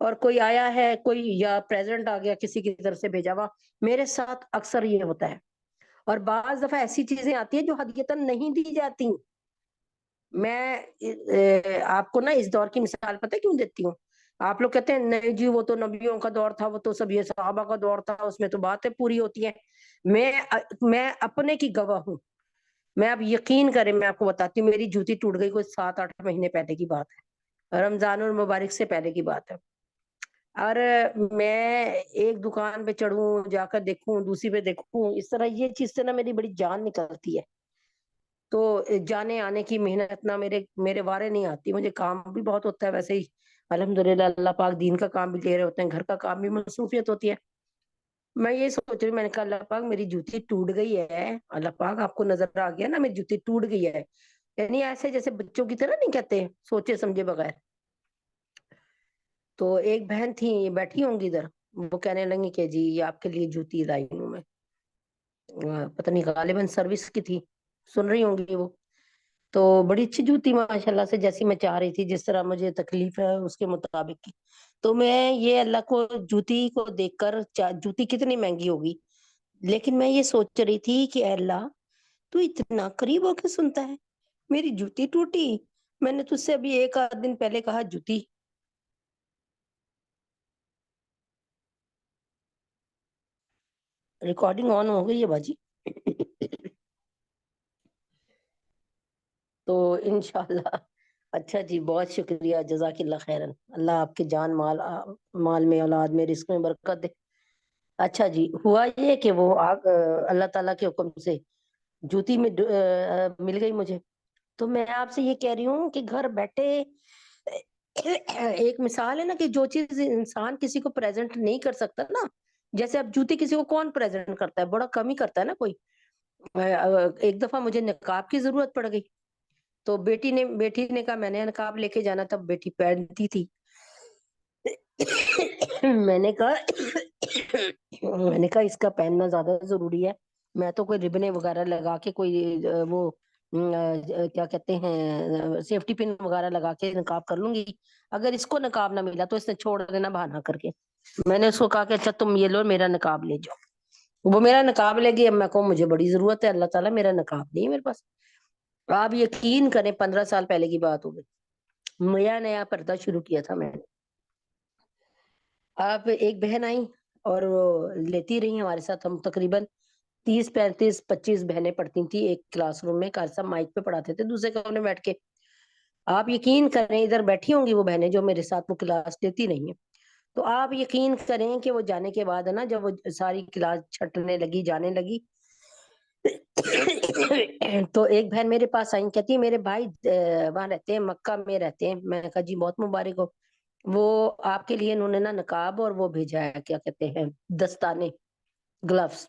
اور کوئی آیا ہے کوئی یا پریزنٹ آ گیا کسی کی طرف سے بھیجا ہوا، میرے ساتھ اکثر یہ ہوتا ہے. اور بعض دفعہ ایسی چیزیں آتی ہیں جو ہدیتاً نہیں دی جاتی. میں آپ کو نا اس دور کی مثال پتہ ہے کیوں دیتی ہوں؟ آپ لوگ کہتے ہیں نہیں جی وہ تو نبیوں کا دور تھا، وہ تو سب یہ صحابہ کا دور تھا، اس میں تو باتیں پوری ہوتی ہیں. میں میں اپنے کی گواہ ہوں. میں اب یقین کریں، میں آپ کو بتاتی ہوں، میری جوتی ٹوٹ گئی کوئی 7-8 مہینے پہلے کی بات ہے، رمضان المبارک سے پہلے کی بات ہے. اور میں ایک دکان پہ چڑھوں، جا کر دیکھوں، دوسری پہ دیکھوں، اس طرح یہ چیز سے نا میری بڑی جان نکلتی ہے. تو جانے آنے کی محنت نہ میرے وارے نہیں آتی. مجھے کام بھی بہت ہوتا ہے ویسے ہی، الحمدللہ اللہ پاک دین کا کام بھی لے رہے ہوتے ہیں، گھر کا کام بھی مصروفیت ہوتی ہے. میں یہ سوچ رہی ہوں، میں نے کہا اللہ پاک میری جوتی ٹوٹ گئی ہے، اللہ پاک آپ کو نظر آ گیا نا میری جوتی ٹوٹ گئی ہے. یعنی ایسے جیسے بچوں کی طرح نہیں کہتے سوچے سمجھے بغیر. تو ایک بہن تھی بیٹھی ہوں گی ادھر، وہ کہنے لگی کہ جی یہ آپ کے لیے جوتی لائی ہوں میں. پتہ نہیں غالباً سروس کی تھی، سن رہی ہوں گی وہ. تو بڑی اچھی جوتی ماشاء اللہ سے، جیسی میں چاہ رہی تھی، جس طرح مجھے تکلیف ہے اس کے مطابق کی. تو میں یہ اللہ کو جوتی کو دیکھ کر، جوتی کتنی مہنگی ہوگی، لیکن میں یہ سوچ رہی تھی کہ اے اللہ تو اتنا قریب ہو کے سنتا ہے. میری جوتی ٹوٹی، میں نے تجھ سے ابھی 1 آدھ دن پہلے کہا جوتی. ریکارڈنگ آن ہو گئی ہے باجی. تو انشاءاللہ. اچھا جی، بہت شکریہ، جزاک اللہ خیرن. اللہ آپ کے جان مال، مال میں، اولاد میں، رزق میں برکت دے. اچھا جی، ہوا یہ کہ وہ اللہ تعالیٰ کے حکم سے جوتی میں مل گئی مجھے. تو میں آپ سے یہ کہہ رہی ہوں کہ گھر بیٹھے ایک مثال ہے نا کہ جو چیز انسان کسی کو پریزنٹ نہیں کر سکتا نا، جیسے اب جوتی کسی کو کون پریزنٹ کرتا ہے، بڑا کم ہی کرتا ہے نا کوئی. ایک دفعہ مجھے نقاب کی ضرورت پڑ گئی، تو بیٹی نے کہا میں نے نقاب لے کے جانا تھا، بیٹی پہنتی تھی. میں نے کہا اس کا پہننا زیادہ ضروری ہے. میں تو کوئی ربنیں وغیرہ لگا کے، کوئی وہ کیا کہتے ہیں سیفٹی پن وغیرہ لگا کے نقاب کر لوں گی. اگر اس کو نقاب نہ ملا تو اس نے چھوڑ دینا بہانا کر کے. میں نے اس کو کہا کہ اچھا تم یہ لو، میرا نقاب لے جاؤ. وہ میرا نقاب لے گئی. اب میں کہوں مجھے بڑی ضرورت ہے، اللہ تعالیٰ میرا نقاب نہیں ہے میرے پاس. آپ یقین کریں 15 سال پہلے کی بات ہو گئی، نیا نیا پردہ شروع کیا تھا میں نے. آپ ایک بہن آئی اور وہ لیتی رہی ہمارے ساتھ. ہم تقریباً 30-35-25 بہنیں پڑھتی تھیں ایک کلاس روم میں. کار صاحب مائک پہ پڑھاتے تھے دوسرے کمرے میں بیٹھ کے. آپ یقین کریں ادھر بیٹھی ہوں گی وہ بہنیں جو میرے ساتھ وہ کلاس لیتی نہیں ہیں. تو آپ یقین کریں کہ وہ جانے کے بعد ہے نا، جب وہ ساری کلاس چھٹنے لگی، جانے لگی، تو ایک بہن میرے پاس آئی، کہتی ہے میرے بھائی وہاں رہتے ہیں، مکہ میں رہتے ہیں. میں نے کہا جی بہت مبارک ہو. وہ آپ کے لیے انہوں نے نا نقاب اور وہ بھیجا ہے، کیا کہتے ہیں، دستانے، گلوز.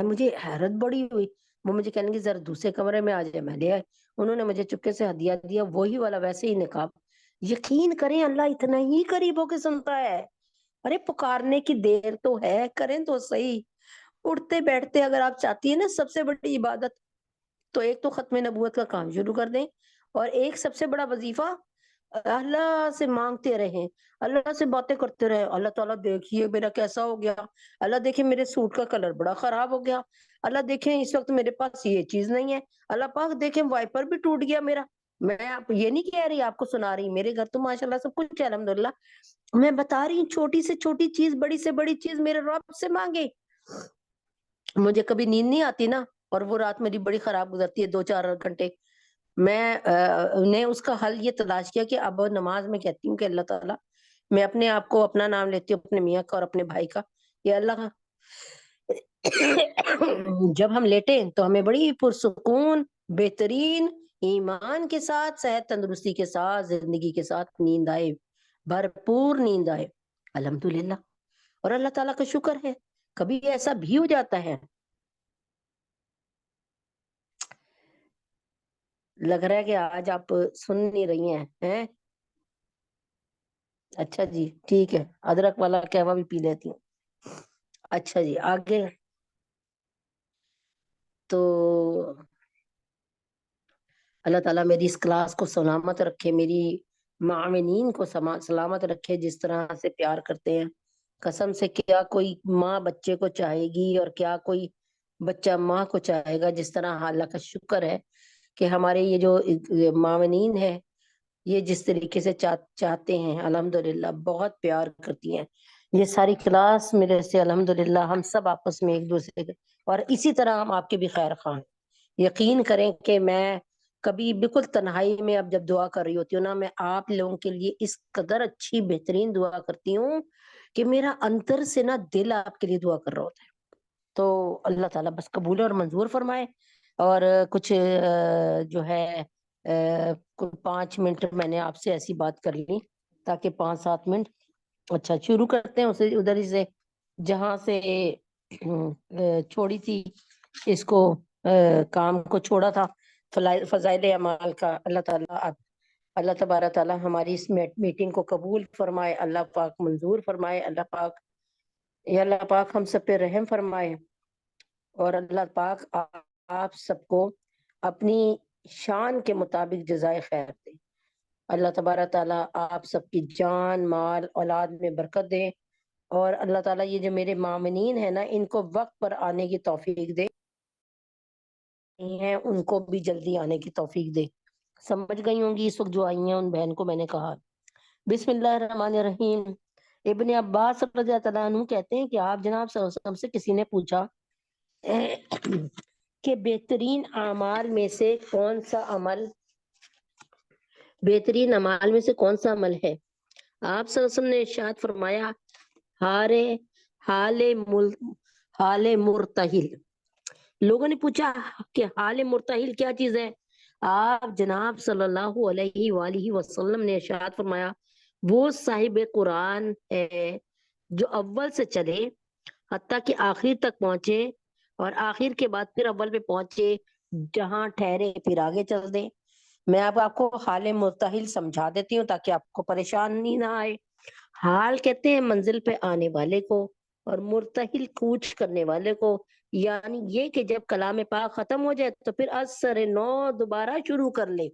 مجھے حیرت بڑی ہوئی. وہ مجھے کہنے کی ذرا دوسرے کمرے میں آ جائے. میں لے آئے. انہوں نے مجھے چپکے سے ہدیہ دیا، وہی والا ویسے ہی نقاب. یقین کریں اللہ اتنا ہی قریب ہو کے سنتا ہے. ارے پکارنے کی دیر تو ہے، کریں تو صحیح. اٹھتے بیٹھتے اگر آپ چاہتی ہیں نا سب سے بڑی عبادت، تو ایک تو ختم نبوت کا کام شروع کر دیں، اور ایک سب سے بڑا وظیفہ اللہ سے مانگتے رہیں، اللہ سے باتیں کرتے رہے. اللہ تعالیٰ دیکھیے میرا کیسا ہو گیا، اللہ دیکھیں میرے سوٹ کا کلر بڑا خراب ہو گیا، اللہ دیکھیں اس وقت میرے پاس یہ چیز نہیں ہے، اللہ پاک دیکھیں وائپر بھی ٹوٹ گیا میرا. میں آپ یہ نہیں کہہ رہی، آپ کو سنا رہی. میرے گھر تو ماشاءاللہ سب کچھ ہے الحمدللہ. میں بتا رہی ہوں چھوٹی سے چھوٹی چیز، بڑی سے بڑی چیز میرے رب سے مانگے. مجھے کبھی نیند نہیں آتی نا، اور وہ رات میری بڑی خراب گزرتی ہے 2-4 گھنٹے. میں نے اس کا حل یہ تلاش کیا کہ اب نماز میں کہتی ہوں کہ اللہ تعالیٰ میں اپنے آپ کو، اپنا نام لیتی ہوں، اپنے میاں کا اور اپنے بھائی کا. یا اللہ جب ہم لیٹے تو ہمیں بڑی پرسکون، بہترین ایمان کے ساتھ، صحت تندرستی کے ساتھ، زندگی کے ساتھ نیند آئے، بھرپور نیند آئے الحمدللہ. اور اللہ تعالیٰ کا شکر ہے. کبھی ایسا بھی ہو جاتا ہے. لگ رہا ہے کہ آج آپ سن نہیں رہی ہیں. اچھا جی ٹھیک ہے، ادرک والا قہوہ بھی پی لیتی ہوں. اچھا جی آگے. تو اللہ تعالیٰ میری اس کلاس کو سلامت رکھے، میری معاونین کو سلامت رکھے جس طرح سے پیار کرتے ہیں. قسم سے کیا کوئی ماں بچے کو چاہے گی اور کیا کوئی بچہ ماں کو چاہے گا. جس طرح اللہ کا شکر ہے کہ ہمارے یہ جو معاونین ہے یہ جس طریقے سے چاہتے ہیں الحمدللہ بہت پیار کرتی ہیں. یہ ساری کلاس میرے سے الحمدللہ ہم سب آپس میں ایک دوسرے کے اور اسی طرح ہم آپ کے بھی خیر خواہ ہیں. یقین کریں کہ میں کبھی بالکل تنہائی میں اب جب دعا کر رہی ہوتی ہوں نا میں آپ لوگوں کے لیے اس قدر اچھی بہترین دعا کرتی ہوں کہ میرا انتر سے نا دل آپ کے لیے دعا کر رہا ہوتا ہے. تو اللہ تعالیٰ بس قبول اور منظور فرمائے. اور کچھ جو ہے کوئی 5 منٹ میں نے آپ سے ایسی بات کر لی تاکہ 5-7 منٹ. اچھا شروع کرتے ہیں اسے ادھر ہی سے جہاں سے چھوڑی تھی اس کو کام کو چھوڑا تھا فضائل اعمال کا. اللہ تعالیٰ اللہ تبارک تعالیٰ ہماری اس میٹنگ کو قبول فرمائے. اللہ پاک منظور فرمائے. اللہ پاک یا اللہ پاک ہم سب پہ رحم فرمائے. اور اللہ پاک آپ سب کو اپنی شان کے مطابق جزائے خیر دے. اللہ تبارک تعالیٰ آپ سب کی جان مال اولاد میں برکت دے. اور اللہ تعالیٰ یہ جو میرے مامنین ہیں نا ان کو وقت پر آنے کی توفیق دے ہیں ان کو بھی جلدی آنے کی توفیق دے. سمجھ گئی ہوں گی اس وقت جو آئی ہیں ان بہن کو میں نے کہا. بسم اللہ الرحمن الرحیم. ابن عباس رضی اللہ عنہ کہتے ہیں کہ آپ جناب صلی اللہ علیہ وسلم سے کسی نے پوچھا کہ بہترین اعمال میں سے کون سا عمل بہترین اعمال میں سے کون سا عمل ہے. آپ صلی اللہ علیہ وسلم نے ارشاد فرمایا حال مرتحل. لوگوں نے پوچھا کہ حال مرتحل کیا چیز ہے. آپ جناب صلی اللہ علیہ وآلہ وسلم نے ارشاد فرمایا وہ صاحب قرآن ہے جو اول سے چلے حتیٰ کہ آخر تک پہنچے اور آخر کے بعد پھر اول پہ پہنچے جہاں ٹھہرے پھر آگے چل دے. میں اب آپ کو حال مرتحل سمجھا دیتی ہوں تاکہ آپ کو پریشانی نہ آئے. حال کہتے ہیں منزل پہ آنے والے کو اور مرتحل کوچ کرنے والے کو. یعنی یہ کہ جب کلام پاک ختم ہو جائے تو پھر از سر نو دوبارہ شروع کر لے.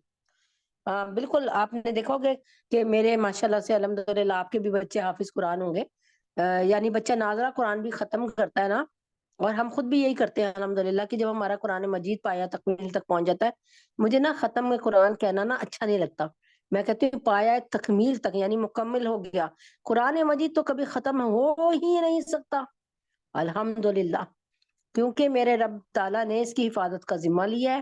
بالکل آپ نے دیکھو گے کہ میرے ماشاءاللہ سے الحمدللہ آپ کے بھی بچے حافظ قرآن ہوں گے. یعنی بچہ ناظرہ قرآن بھی ختم کرتا ہے نا اور ہم خود بھی یہی کرتے ہیں الحمدللہ کہ جب ہمارا قرآن مجید پایا تکمیل تک پہنچ جاتا ہے. مجھے نا ختم میں قرآن کہنا نا اچھا نہیں لگتا. میں کہتی ہوں پایا تکمیل تک یعنی مکمل ہو گیا. قرآن مجید تو کبھی ختم ہو ہی نہیں سکتا الحمدللہ کیونکہ میرے رب تعالیٰ نے اس کی حفاظت کا ذمہ لیا ہے.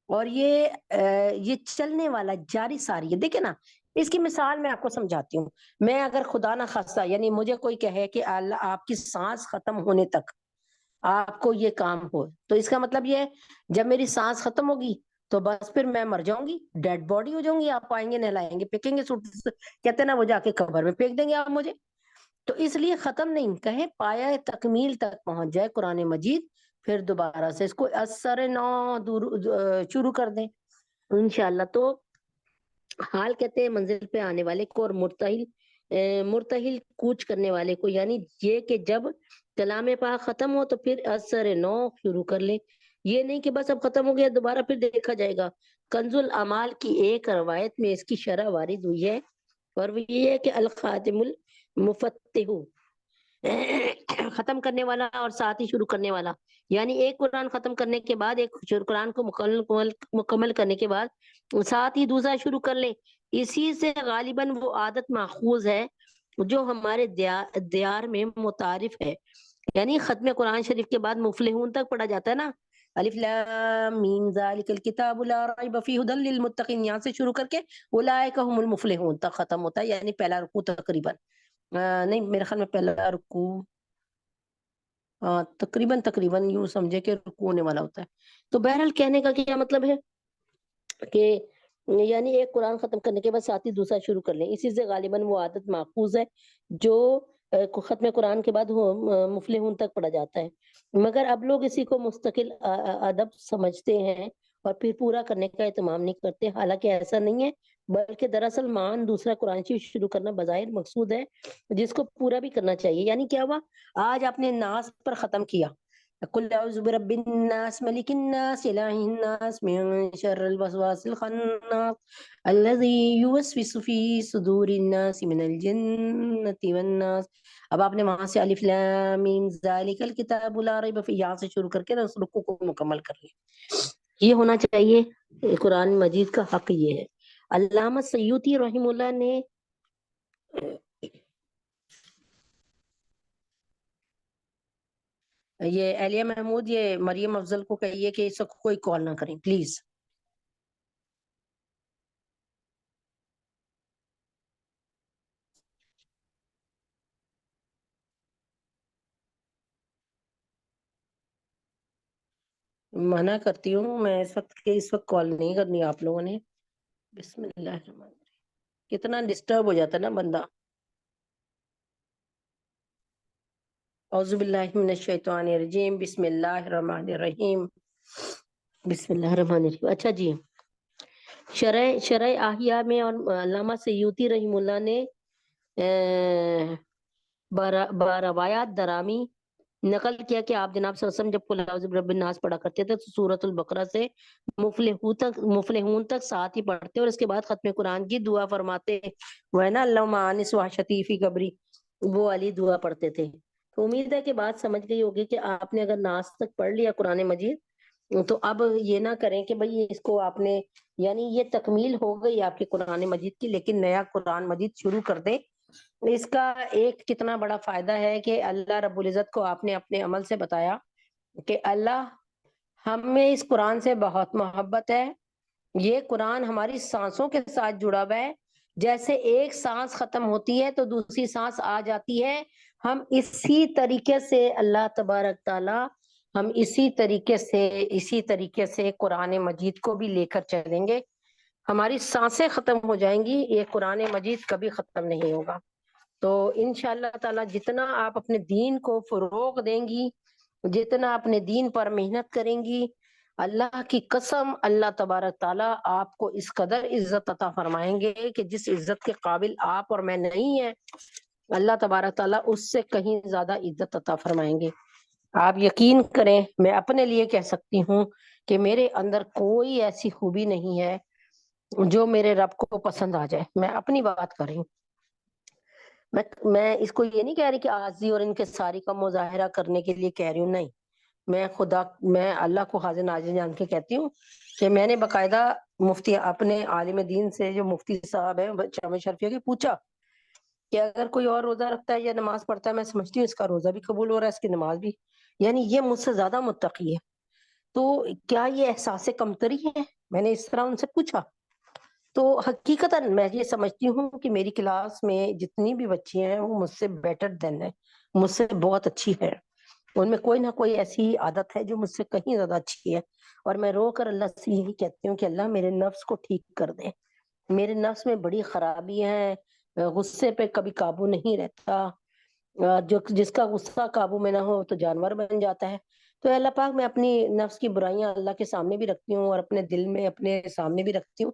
اور یہ چلنے والا جاری ساری ہے. دیکھیں نا اس کی مثال میں آپ کو سمجھاتی ہوں. میں اگر خدا نہ خواستہ یعنی مجھے کوئی کہے کہ اللہ آپ کی سانس ختم ہونے تک آپ کو یہ کام ہو تو اس کا مطلب یہ ہے جب میری سانس ختم ہوگی تو بس پھر میں مر جاؤں گی ڈیڈ باڈی ہو جاؤں گی. آپ آئیں گے نہلائیں گے پھینکیں گے کہتے نا وہ جا کے قبر میں پھینک دیں گے آپ مجھے. تو اس لیے ختم نہیں کہیں پایا تکمیل تک پہنچ جائے قرآن مجید پھر دوبارہ سے اس کو اثر نو شروع کر دیں انشاءاللہ. تو حال کہتے ہیں منزل پہ آنے والے کو اور مرتحل کوچ کرنے والے کو. یعنی یہ کہ جب کلام پاک ختم ہو تو پھر اثر نو شروع کر لے. یہ نہیں کہ بس اب ختم ہو گیا دوبارہ پھر دیکھا جائے گا. کنز الاعمال کی ایک روایت میں اس کی شرح وارد ہوئی ہے اور وہ یہ ہے کہ الخاتم المفتح ختم کرنے والا اور ساتھ ہی شروع کرنے والا. یعنی ایک قرآن ختم کرنے کے بعد ایک قرآن کو مکمل کرنے کے بعد ساتھ ہی دوسرا شروع کر لے. اسی سے غالباً وہ عادت ماخوذ ہے جو ہمارے دیار میں متعارف ہے. یعنی ختم قرآن شریف کے بعد مفلحون تک پڑھا جاتا ہے نا. الف لام میم ذالک الکتاب لا ریب فیہ ھدی للمتقین یہاں سے شروع کر کے اولئک هم المفلحون تک ختم ہوتا ہے. یعنی پہلا رکوع تقریباً نہیں میرے خیال میں پہلا رکوع تقریباً یوں سمجھے کہ رکوع ہونے والا ہوتا ہے. تو بہرحال کہنے کا کیا مطلب ہے کہ یعنی ایک قرآن ختم کرنے کے بعد ساتھ ہی دوسرا شروع کر لیں. اسی سے غالباً وہ عادت ماخوذ ہے جو ختم قرآن کے بعد مفلحون تک پڑھا جاتا ہے. مگر اب لوگ اسی کو مستقل ادب سمجھتے ہیں اور پھر پورا کرنے کا اہتمام نہیں کرتے. حالانکہ ایسا نہیں ہے بلکہ دراصل مان دوسرا قرآن شریف شروع کرنا بظاہر مقصود ہے جس کو پورا بھی کرنا چاہیے. یعنی کیا ہوا آج آپ نے ناس پر ختم کیا قل اعوذ برب الناس ملك الناس اله الناس من شر الوسواس الخناس الذي يوسوس في صدور الناس من الجنة والناس. اب آپ نے وہاں سے الف لام میم ذالک الکتاب لا ریب فیہ یہاں سے شروع کر کے اس رکوع کو مکمل کر لیں. یہ ہونا چاہیے. قرآن مجید کا حق یہ ہے. علامہ سیوطی رحم اللہ نے یہ اہلیہ محمود یہ مریم افضل کو کہیے کہ اس وقت کوئی کال نہ کریں پلیز. منع کرتی ہوں میں اس وقت کال نہیں کرنی آپ لوگوں نے. بسم اللہ الرحمن الرحیم. کتنا ڈسٹرب ہو جاتا ہے نا بندہ. اعوذ باللہ من الشیطان الرجیم بسم اللہ الرحمن الرحیم. بسم اللہ الرحمن الرحیم. اچھا جی، شرح احیاء میں اور علامہ سیوطی رحم اللہ نے باروایات درامی نقل کیا کہ آپ جناب صلی اللہ علیہ وسلم جب قل اعوذ برب الناس پڑھا کرتے تھے تو سورۃ البقرہ سے مفلحون تک ساتھ ہی پڑھتے اور اس کے بعد ختم قرآن کی دعا فرماتے. وہ ہے نا اللہم آنس وحشتی فی قبری، وہ والی دعا پڑھتے تھے. تو امید ہے کہ بات سمجھ گئی ہوگی کہ آپ نے اگر ناس تک پڑھ لیا قرآن مجید تو اب یہ نہ کریں کہ بھئی اس کو آپ نے یعنی یہ تکمیل ہو گئی آپ کی قرآن مجید کی، لیکن نیا قرآن مجید شروع کر دیں. اس کا ایک کتنا بڑا فائدہ ہے کہ اللہ رب العزت کو آپ نے اپنے عمل سے بتایا کہ اللہ ہمیں اس قرآن سے بہت محبت ہے. یہ قرآن ہماری سانسوں کے ساتھ جڑا ہوا ہے. جیسے ایک سانس ختم ہوتی ہے تو دوسری سانس آ جاتی ہے. ہم اسی طریقے سے اللہ تبارک تعالی ہم اسی طریقے سے قرآن مجید کو بھی لے کر چلیں گے. ہماری سانسیں ختم ہو جائیں گی، یہ قرآن مجید کبھی ختم نہیں ہوگا. تو انشاءاللہ تعالی جتنا آپ اپنے دین کو فروغ دیں گی، جتنا اپنے دین پر محنت کریں گی، اللہ کی قسم اللہ تبارک تعالیٰ آپ کو اس قدر عزت عطا فرمائیں گے کہ جس عزت کے قابل آپ اور میں نہیں ہیں، اللہ تبارک تعالیٰ اس سے کہیں زیادہ عزت عطا فرمائیں گے. آپ یقین کریں، میں اپنے لیے کہہ سکتی ہوں کہ میرے اندر کوئی ایسی خوبی نہیں ہے جو میرے رب کو پسند آ جائے. میں اپنی بات کر رہی ہوں. میں اس کو یہ نہیں کہہ رہی کہ عاجزی اور ان کے ساری کا مظاہرہ کرنے کے لیے کہہ رہی ہوں، نہیں. میں اللہ کو حاضر ناظر جان کے کہتی ہوں کہ میں نے باقاعدہ مفتی اپنے عالم دین سے جو مفتی صاحب ہیں جامع شرفیہ کے پوچھا کہ اگر کوئی اور روزہ رکھتا ہے یا نماز پڑھتا ہے، میں سمجھتی ہوں اس کا روزہ بھی قبول ہو رہا ہے، اس کی نماز بھی، یعنی یہ مجھ سے زیادہ متقی ہے. تو کیا یہ احساس کمتری ہے؟ میں نے اس طرح ان سے پوچھا. تو حقیقتاً میں یہ سمجھتی ہوں کہ میری کلاس میں جتنی بھی بچی ہیں وہ مجھ سے بیٹر دین ہے، مجھ سے بہت اچھی ہے. ان میں کوئی نہ کوئی ایسی عادت ہے جو مجھ سے کہیں زیادہ اچھی ہے. اور میں رو کر اللہ سے یہی کہتی ہوں کہ اللہ میرے نفس کو ٹھیک کر دے. میرے نفس میں بڑی خرابی ہے، غصے پہ کبھی قابو نہیں رہتا. جس کا غصہ قابو میں نہ ہو تو جانور بن جاتا ہے. تو اللہ پاک میں اپنی نفس کی برائیاں اللہ کے سامنے بھی رکھتی ہوں اور اپنے دل میں اپنے سامنے بھی رکھتی ہوں.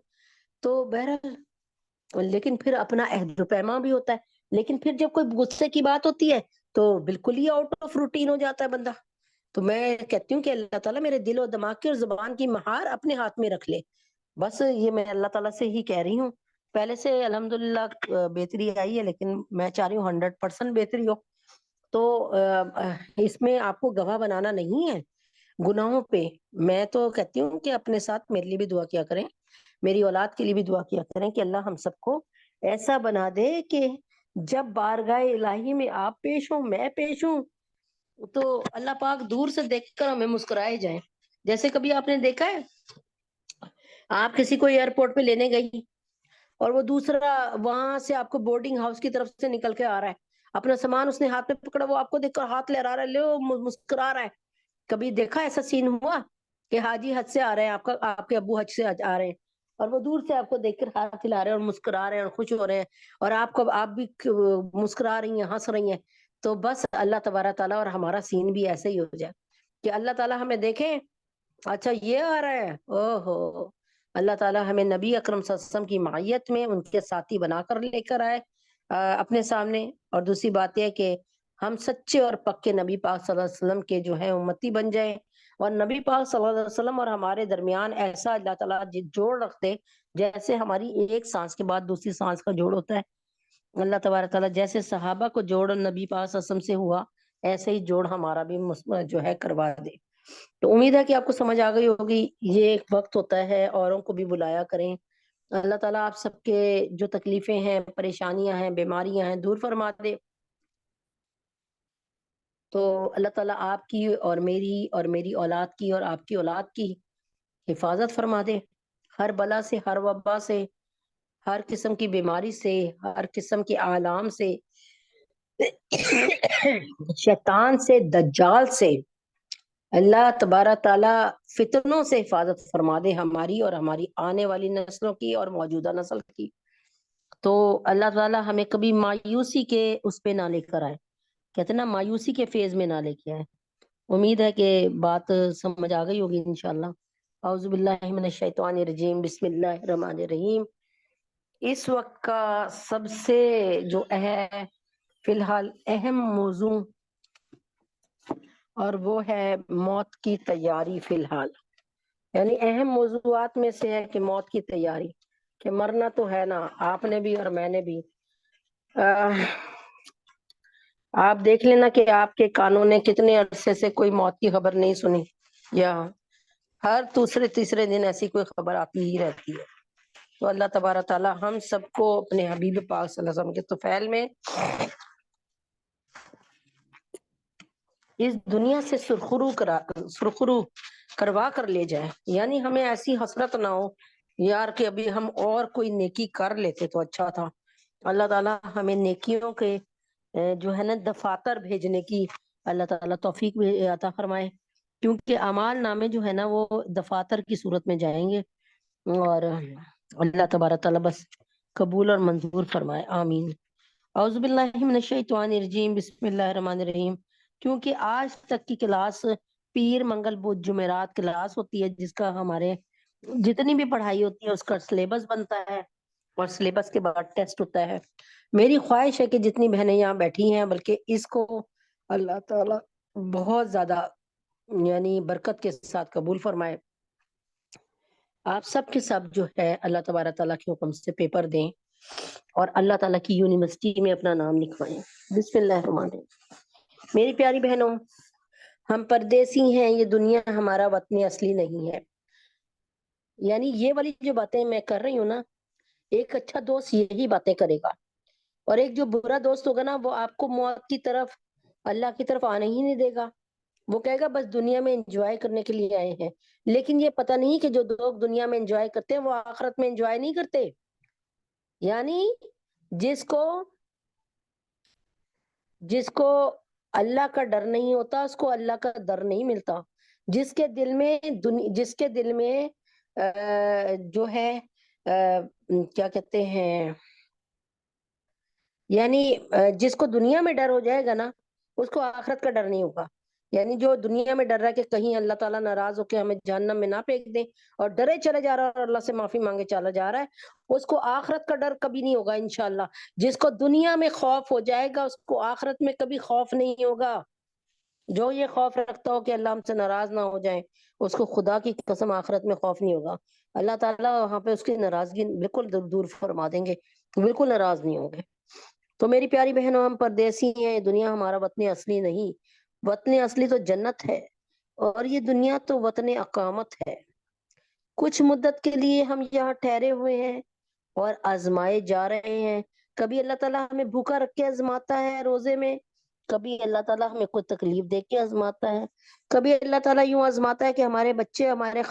تو بہرحال لیکن پھر اپنا عہد و پیمان بھی ہوتا ہے. لیکن پھر جب کوئی غصے کی بات ہوتی ہے تو بالکل ہی آؤٹ آف روٹین ہو جاتا ہے بندہ. تو میں کہتی ہوں کہ اللہ تعالیٰ میرے دل و دماغ کی اور زبان کی مہار اپنے ہاتھ میں رکھ لے. بس یہ میں اللہ تعالیٰ سے ہی کہہ رہی ہوں. پہلے سے الحمدللہ بہتری آئی ہے، لیکن میں چاہ رہی ہوں 100% بہتری ہو. تو اس میں آپ کو گواہ بنانا نہیں ہے گناہوں پہ. میں تو کہتی ہوں کہ اپنے ساتھ میرے لیے بھی دعا کیا کریں، میری اولاد کے لیے بھی دعا کیا کریں کہ اللہ ہم سب کو ایسا بنا دے کہ جب بارگاہ الہی میں آپ پیش ہوں، میں پیش ہوں، تو اللہ پاک دور سے دیکھ کر ہمیں مسکرائے جائیں. جیسے کبھی آپ نے دیکھا ہے آپ کسی کو ایئرپورٹ پہ لینے گئی اور وہ دوسرا وہاں سے آپ کو بورڈنگ ہاؤس کی طرف سے نکل کے آ رہا ہے، اپنا سامان اس نے ہاتھ میں پکڑا، وہ آپ کو دیکھ کر ہاتھ لہرا رہا ہے، لے مسکرا رہا ہے. کبھی دیکھا ایسا سین ہوا کہ حاجی حج سے آ رہے ہیں، آپ کے ابو حج سے آ رہے ہیں اور وہ دور سے آپ کو دیکھ کر ہاتھ ہلا رہے ہیں اور مسکرا رہے ہیں اور خوش ہو رہے ہیں، اور آپ بھی مسکرا رہی ہیں، ہنس رہی ہیں. تو بس اللہ تبارک تعالیٰ اور ہمارا سین بھی ایسے ہی ہو جائے کہ اللہ تعالیٰ ہمیں دیکھیں، اچھا یہ آ رہا ہے، او ہو، اللہ تعالیٰ ہمیں نبی اکرم صلی اللہ علیہ وسلم کی معیت میں ان کے ساتھی بنا کر لے کر آئے اپنے سامنے. اور دوسری بات یہ کہ ہم سچے اور پکے نبی پاک صلی اللہ علیہ وسلم کے جو ہے امتی بن جائیں، اور نبی پاک صلی اللہ علیہ وسلم اور ہمارے درمیان ایسا اللہ تعالیٰ جوڑ رکھتے جیسے ہماری ایک سانس کے بعد دوسری سانس کا جوڑ ہوتا ہے۔ اللہ تبارک تعالیٰ جیسے صحابہ کو جوڑ نبی پاک صلی اللہ علیہ وسلم سے ہوا، ایسے ہی جوڑ ہمارا بھی جو ہے کروا دے۔ تو امید ہے کہ آپ کو سمجھ آ گئی ہوگی۔ یہ ایک وقت ہوتا ہے، اوروں کو بھی بلایا کریں۔ اللہ تعالیٰ آپ سب کے جو تکلیفیں ہیں، پریشانیاں ہیں، بیماریاں ہیں، دور فرما دے۔ تو اللہ تعالیٰ آپ کی اور میری اولاد کی اور آپ کی اولاد کی حفاظت فرما دے، ہر بلا سے، ہر وبا سے، ہر قسم کی بیماری سے، ہر قسم کے آلام سے، شیطان سے، دجال سے، اللہ تبارک تعالیٰ فتنوں سے حفاظت فرما دے ہماری اور ہماری آنے والی نسلوں کی اور موجودہ نسل کی۔ تو اللہ تعالیٰ ہمیں کبھی مایوسی کے اس پہ نہ لے کر آئے، کہتے ہیں نا مایوسی کے فیز میں نہ لے کے آئے۔ امید ہے کہ بات سمجھ آ گئی ہوگی انشاءاللہ۔ اعوذ باللہ من الشیطان الرجیم، بسم اللہ الرحمن الرحیم۔ اس وقت کا سب سے جو فی الحال اہم موضوع اور وہ ہے موت کی تیاری۔ فی الحال یعنی اہم موضوعات میں سے ہے کہ موت کی تیاری، کہ مرنا تو ہے نا، آپ نے بھی اور میں نے بھی۔ آپ دیکھ لینا کہ آپ کے کانوں نے کتنے عرصے سے کوئی موت کی خبر نہیں سنی، یا ہر دوسرے تیسرے دن ایسی کوئی خبر آتی ہی رہتی ہے۔ تو اللہ تبارک تعالیٰ ہم سب کو اپنے حبیب پاک صلی اللہ علیہ وسلم کے طفیل میں اس دنیا سے سرخرو کروا کر لے جائے، یعنی ہمیں ایسی حسرت نہ ہو یار کہ ابھی ہم اور کوئی نیکی کر لیتے تو اچھا تھا۔ اللہ تعالیٰ ہمیں نیکیوں کے جو ہے نا دفاتر بھیجنے کی اللہ تعالیٰ توفیق بھی عطا فرمائے، کیونکہ اعمال نامے جو ہے نا وہ دفاتر کی صورت میں جائیں گے، اور اللہ تبارک تعالیٰ بس قبول اور منظور فرمائے، آمین۔ اعوذ باللہ من الشیطان الرجیم، بسم اللہ الرحمن الرحیم۔ کیونکہ آج تک کی کلاس پیر منگل بدھ جمعرات کلاس ہوتی ہے، جس کا ہمارے جتنی بھی پڑھائی ہوتی ہے اس کا سلیبس بنتا ہے، اور سلیبس کے بعد ٹیسٹ ہوتا ہے۔ میری خواہش ہے کہ جتنی بہنیں یہاں بیٹھی ہیں، بلکہ اس کو اللہ تعالیٰ بہت زیادہ یعنی برکت کے ساتھ قبول فرمائے۔ آپ سب کے سب جو ہے اللہ تبارک تعالیٰ کے حکم سے پیپر دیں اور اللہ تعالیٰ کی یونیورسٹی میں اپنا نام لکھوائیں۔ بسم اللہ الرحمن الرحیم۔ میری پیاری بہنوں، ہم پردیسی ہیں، یہ دنیا ہمارا وطن اصلی نہیں ہے۔ یعنی یہ والی جو باتیں میں کر رہی ہوں نا، ایک اچھا دوست یہی باتیں کرے گا، اور ایک جو برا دوست ہوگا نا وہ آپ کو موت کی طرف، اللہ کی طرف آنے ہی نہیں دے گا۔ وہ کہے گا بس دنیا میں انجوائے کرنے کے لیے آئے ہیں، لیکن یہ پتہ نہیں کہ جو لوگ دنیا میں انجوائے کرتے ہیں وہ آخرت میں انجوائے نہیں کرتے۔ یعنی جس کو اللہ کا ڈر نہیں ہوتا اس کو اللہ کا در نہیں ملتا۔ جس کے دل میں جو ہے کیا کہتے ہیں، یعنی جس کو دنیا میں ڈر ہو جائے گا نا اس کو آخرت کا ڈر نہیں ہوگا۔ یعنی جو دنیا میں ڈر رہا ہے کہ کہیں اللہ تعالیٰ ناراض ہو کے ہمیں جہنم میں نہ پھینک دے، اور ڈرے چلے جا رہا ہے اور اللہ سے معافی مانگے چلا جا رہا ہے، اس کو آخرت کا ڈر کبھی نہیں ہوگا انشاءاللہ۔ جس کو دنیا میں خوف ہو جائے گا اس کو آخرت میں کبھی خوف نہیں ہوگا۔ جو یہ خوف رکھتا ہو کہ اللہ ہم سے ناراض نہ ہو جائے، اس کو خدا کی قسم آخرت میں خوف نہیں ہوگا۔ اللہ تعالیٰ وہاں پہ اس کی ناراضگی بالکل دور فرما دیں گے، بالکل ناراض نہیں ہوں گے۔ تو میری پیاری بہنوں، ہم پردیسی ہیں، دنیا ہمارا وطن اصلی نہیں۔ وطن اصلی تو جنت ہے، اور یہ دنیا تو وطن اقامت ہے۔ کچھ مدت کے لیے ہم یہاں ٹھہرے ہوئے ہیں اور آزمائے جا رہے ہیں۔ کبھی اللہ تعالیٰ ہمیں بھوکا رکھ کے آزماتا ہے روزے میں، کبھی اللہ تعالیٰ ہمیں کوئی تکلیف دے کے آزماتا ہے، کبھی اللہ تعالیٰ یوں آزماتا ہے کہ ہمارے بچے ہمارے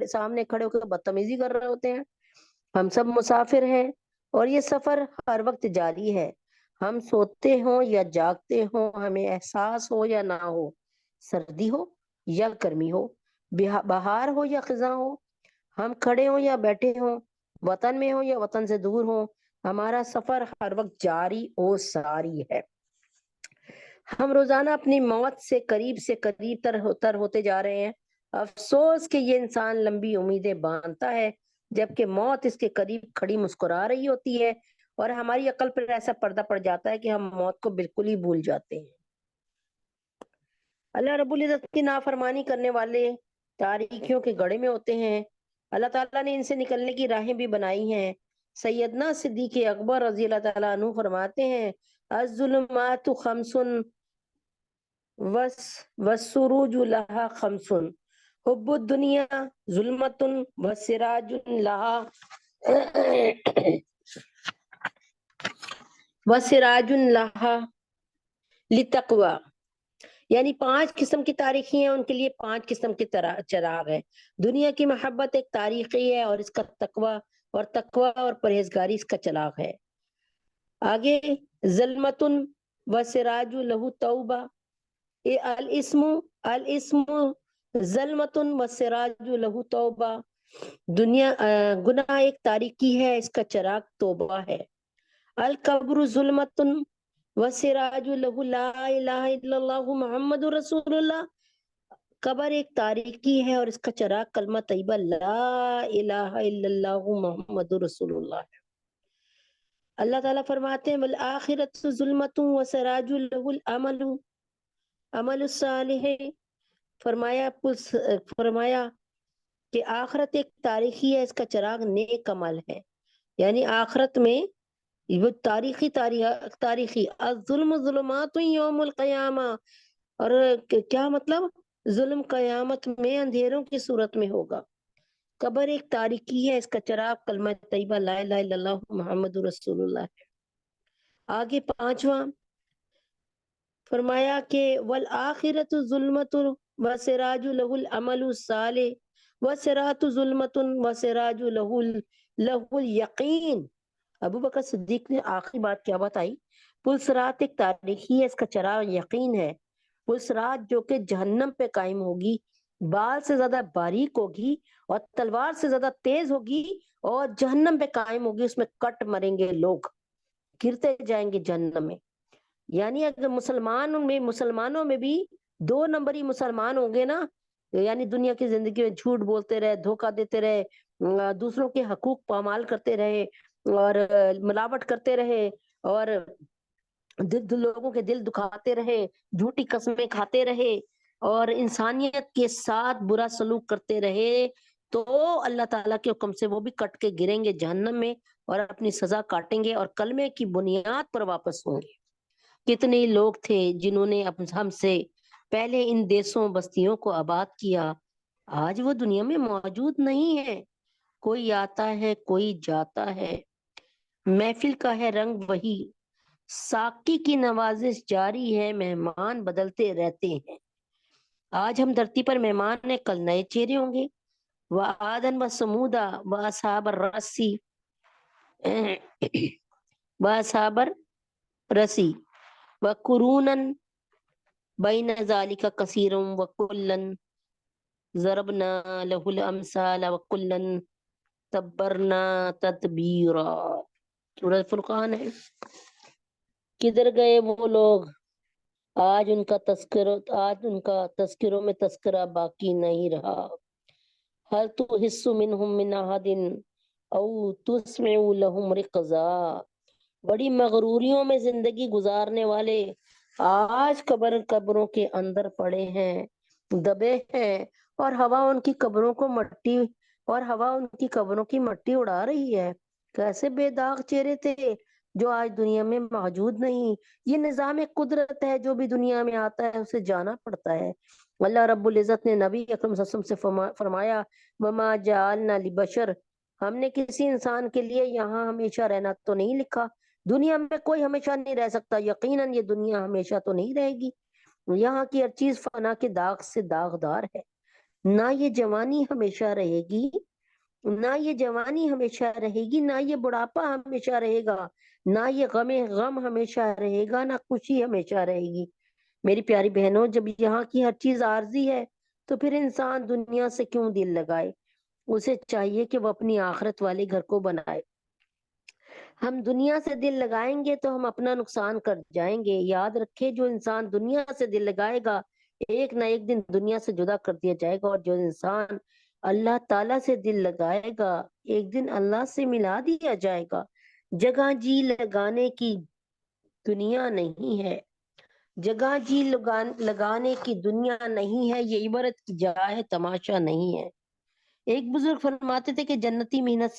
سامنے کھڑے ہو کے بدتمیزی کر رہے ہوتے ہیں۔ ہم سب مسافر ہیں، اور یہ سفر ہر وقت جاری ہے۔ ہم سوتے ہوں یا جاگتے ہوں، ہمیں احساس ہو یا نہ ہو، سردی ہو یا گرمی ہو، بہار ہو یا خزاں ہو، ہم کھڑے ہوں یا بیٹھے ہوں، وطن میں ہوں یا وطن سے دور ہوں، ہمارا سفر ہر وقت جاری و ساری ہے۔ ہم روزانہ اپنی موت سے قریب تر ہوتے جا رہے ہیں۔ افسوس کہ یہ انسان لمبی امیدیں باندھتا ہے، جبکہ موت اس کے قریب کھڑی مسکرا رہی ہوتی ہے، اور ہماری عقل پر ایسا پردہ پڑ جاتا ہے کہ ہم موت کو بالکل ہی بھول جاتے ہیں۔ اللہ رب العزت کی نافرمانی کرنے والے تاریکیوں کے گڑھے میں ہوتے ہیں. اللہ تعالیٰ نے ان سے نکلنے کی راہیں بھی بنائی ہیں. سیدنا صدیق اکبر رضی اللہ تعالیٰ عنہ فرماتے ہیں الظلمات خمس والسروج لها خمس حب الدنیا ظلمت وسراج لها وسراج لها لتقوی. یعنی 5 قسم کی تاریخی ہیں، ان کے لیے 5 قسم کے چراغ ہے. دنیا کی محبت ایک تاریخی ہے اور اس کا تقوی اور پرہیزگاری اس کا چراغ ہے. آگے ظلمت و سراج لہو توبہ، الاسم ظلمت و سراج لہو توبہ. دنیا گناہ ایک تاریکی ہے، اس کا چراغ توبہ ہے. القبر ظلمت وسراج لہ لا الہ الا اللہ محمد رسول اللہ. قبر ایک تاریکی ہے اور اس کا چراغ کلمہ طیبہ لا الہ الا اللہ محمد رسول اللہ ہے. اللہ تعالیٰ فرماتے ہیں والآخرۃ ظلمت وسراج لہ العمل عمل الصالح. فرمایا کہ آخرت ایک تاریخی ہے، اس کا چراغ نیک عمل ہے. یعنی آخرت میں وہ تاریخی الظلم ظلمات یوم القیامہ. اور کیا مطلب؟ ظلم قیامت میں اندھیروں کی صورت میں ہوگا. قبر ایک تاریکی ہے، اس کا چراغ کلمہ طیبہ لا الہ الا اللہ محمد رسول اللہ ہے. آگے 5واں فرمایا کہ والآخرۃ ظلمت وسراج لہ العمل الصالح وسرات ظلمت وسراج لہ الیقین. ابو بکر صدیق نے آخری بات کیا بتائی؟ پلسرات ایک تاریخی ہے، اس کا چراغ یقین ہے. پلسرات جو کہ جہنم پہ قائم ہوگی، بال سے زیادہ باریک ہوگی اور تلوار سے زیادہ تیز ہوگی اور جہنم پہ قائم ہوگی. اس میں کٹ مریں گے لوگ، گرتے جائیں گے جہنم میں. یعنی اگر مسلمانوں میں بھی 2 نمبری مسلمان ہوں گے نا، یعنی دنیا کی زندگی میں جھوٹ بولتے رہے، دھوکہ دیتے رہے، دوسروں کے حقوق پامال کرتے رہے اور ملاوٹ کرتے رہے اور لوگوں کے دل دکھاتے رہے، جھوٹی قسمیں کھاتے رہے اور انسانیت کے ساتھ برا سلوک کرتے رہے، تو اللہ تعالیٰ کے حکم سے وہ بھی کٹ کے گریں گے جہنم میں اور اپنی سزا کاٹیں گے اور کلمے کی بنیاد پر واپس ہوں گے. کتنے لوگ تھے جنہوں نے ہم سے پہلے ان دیسوں بستیوں کو آباد کیا، آج وہ دنیا میں موجود نہیں ہے. کوئی آتا ہے، کوئی جاتا ہے، محفل کا ہے رنگ وہی، ساقی کی نوازش جاری ہے، مہمان بدلتے رہتے ہیں. آج ہم دھرتی پر مہمان ہیں، کل نئے چہرے ہوں گے. وعادن وثمودا واصحاب الرسی واصحاب الرسی وقرونن بین ذالک کثیر وکلن ضربنا لہ الامثال وکلن تبرنا تدبیرا. سورۃ فرقان ہے. کدھر گئے وہ لوگ؟ آج ان کا تذکروں میں تذکرہ باقی نہیں رہا. هل تحس منهم من احد او تسمع لهم رقصا. بڑی مغروریوں میں زندگی گزارنے والے آج قبروں کے اندر پڑے ہیں، دبے ہیں، اور ہوا ان کی قبروں کی مٹی اڑا رہی ہے. کیسے بے داغ چہرے تھے جو آج دنیا میں موجود نہیں. یہ نظام قدرت ہے، جو بھی دنیا میں آتا ہے اسے جانا پڑتا ہے. اللہ رب العزت نے نبی اکرم صلی اللہ علیہ وسلم سے فرمایا وما جعلنا لبشر، ہم نے کسی انسان کے لیے یہاں ہمیشہ رہنا تو نہیں لکھا. دنیا میں کوئی ہمیشہ نہیں رہ سکتا، یقیناً یہ دنیا ہمیشہ تو نہیں رہے گی. یہاں کی ہر چیز فنا کے داغ سے داغدار ہے. نہ یہ جوانی ہمیشہ رہے گی، نہ یہ بڑھاپا ہمیشہ رہے گا، نہ یہ غم ہمیشہ رہے گا، نہ خوشی ہمیشہ رہے گی. میری پیاری بہنوں، جب یہاں کی ہر چیز عارضی ہے تو پھر انسان دنیا سے کیوں دل لگائے؟ اسے چاہیے کہ وہ اپنی آخرت والے گھر کو بنائے. ہم دنیا سے دل لگائیں گے تو ہم اپنا نقصان کر جائیں گے. یاد رکھے جو انسان دنیا سے دل لگائے گا ایک نہ ایک دن دنیا سے جدا کر دیا جائے گا، اور جو انسان اللہ تعالیٰ سے دل لگائے گا ایک دن اللہ سے ملا دیا جائے گا. جگہ جی لگانے کی دنیا نہیں ہے، جگہ جی لگانے کی دنیا نہیں ہے، یہ عبرت کی جا ہے، تماشا نہیں ہے۔ ایک بزرگ فرماتے تھے کہ جنتی محنت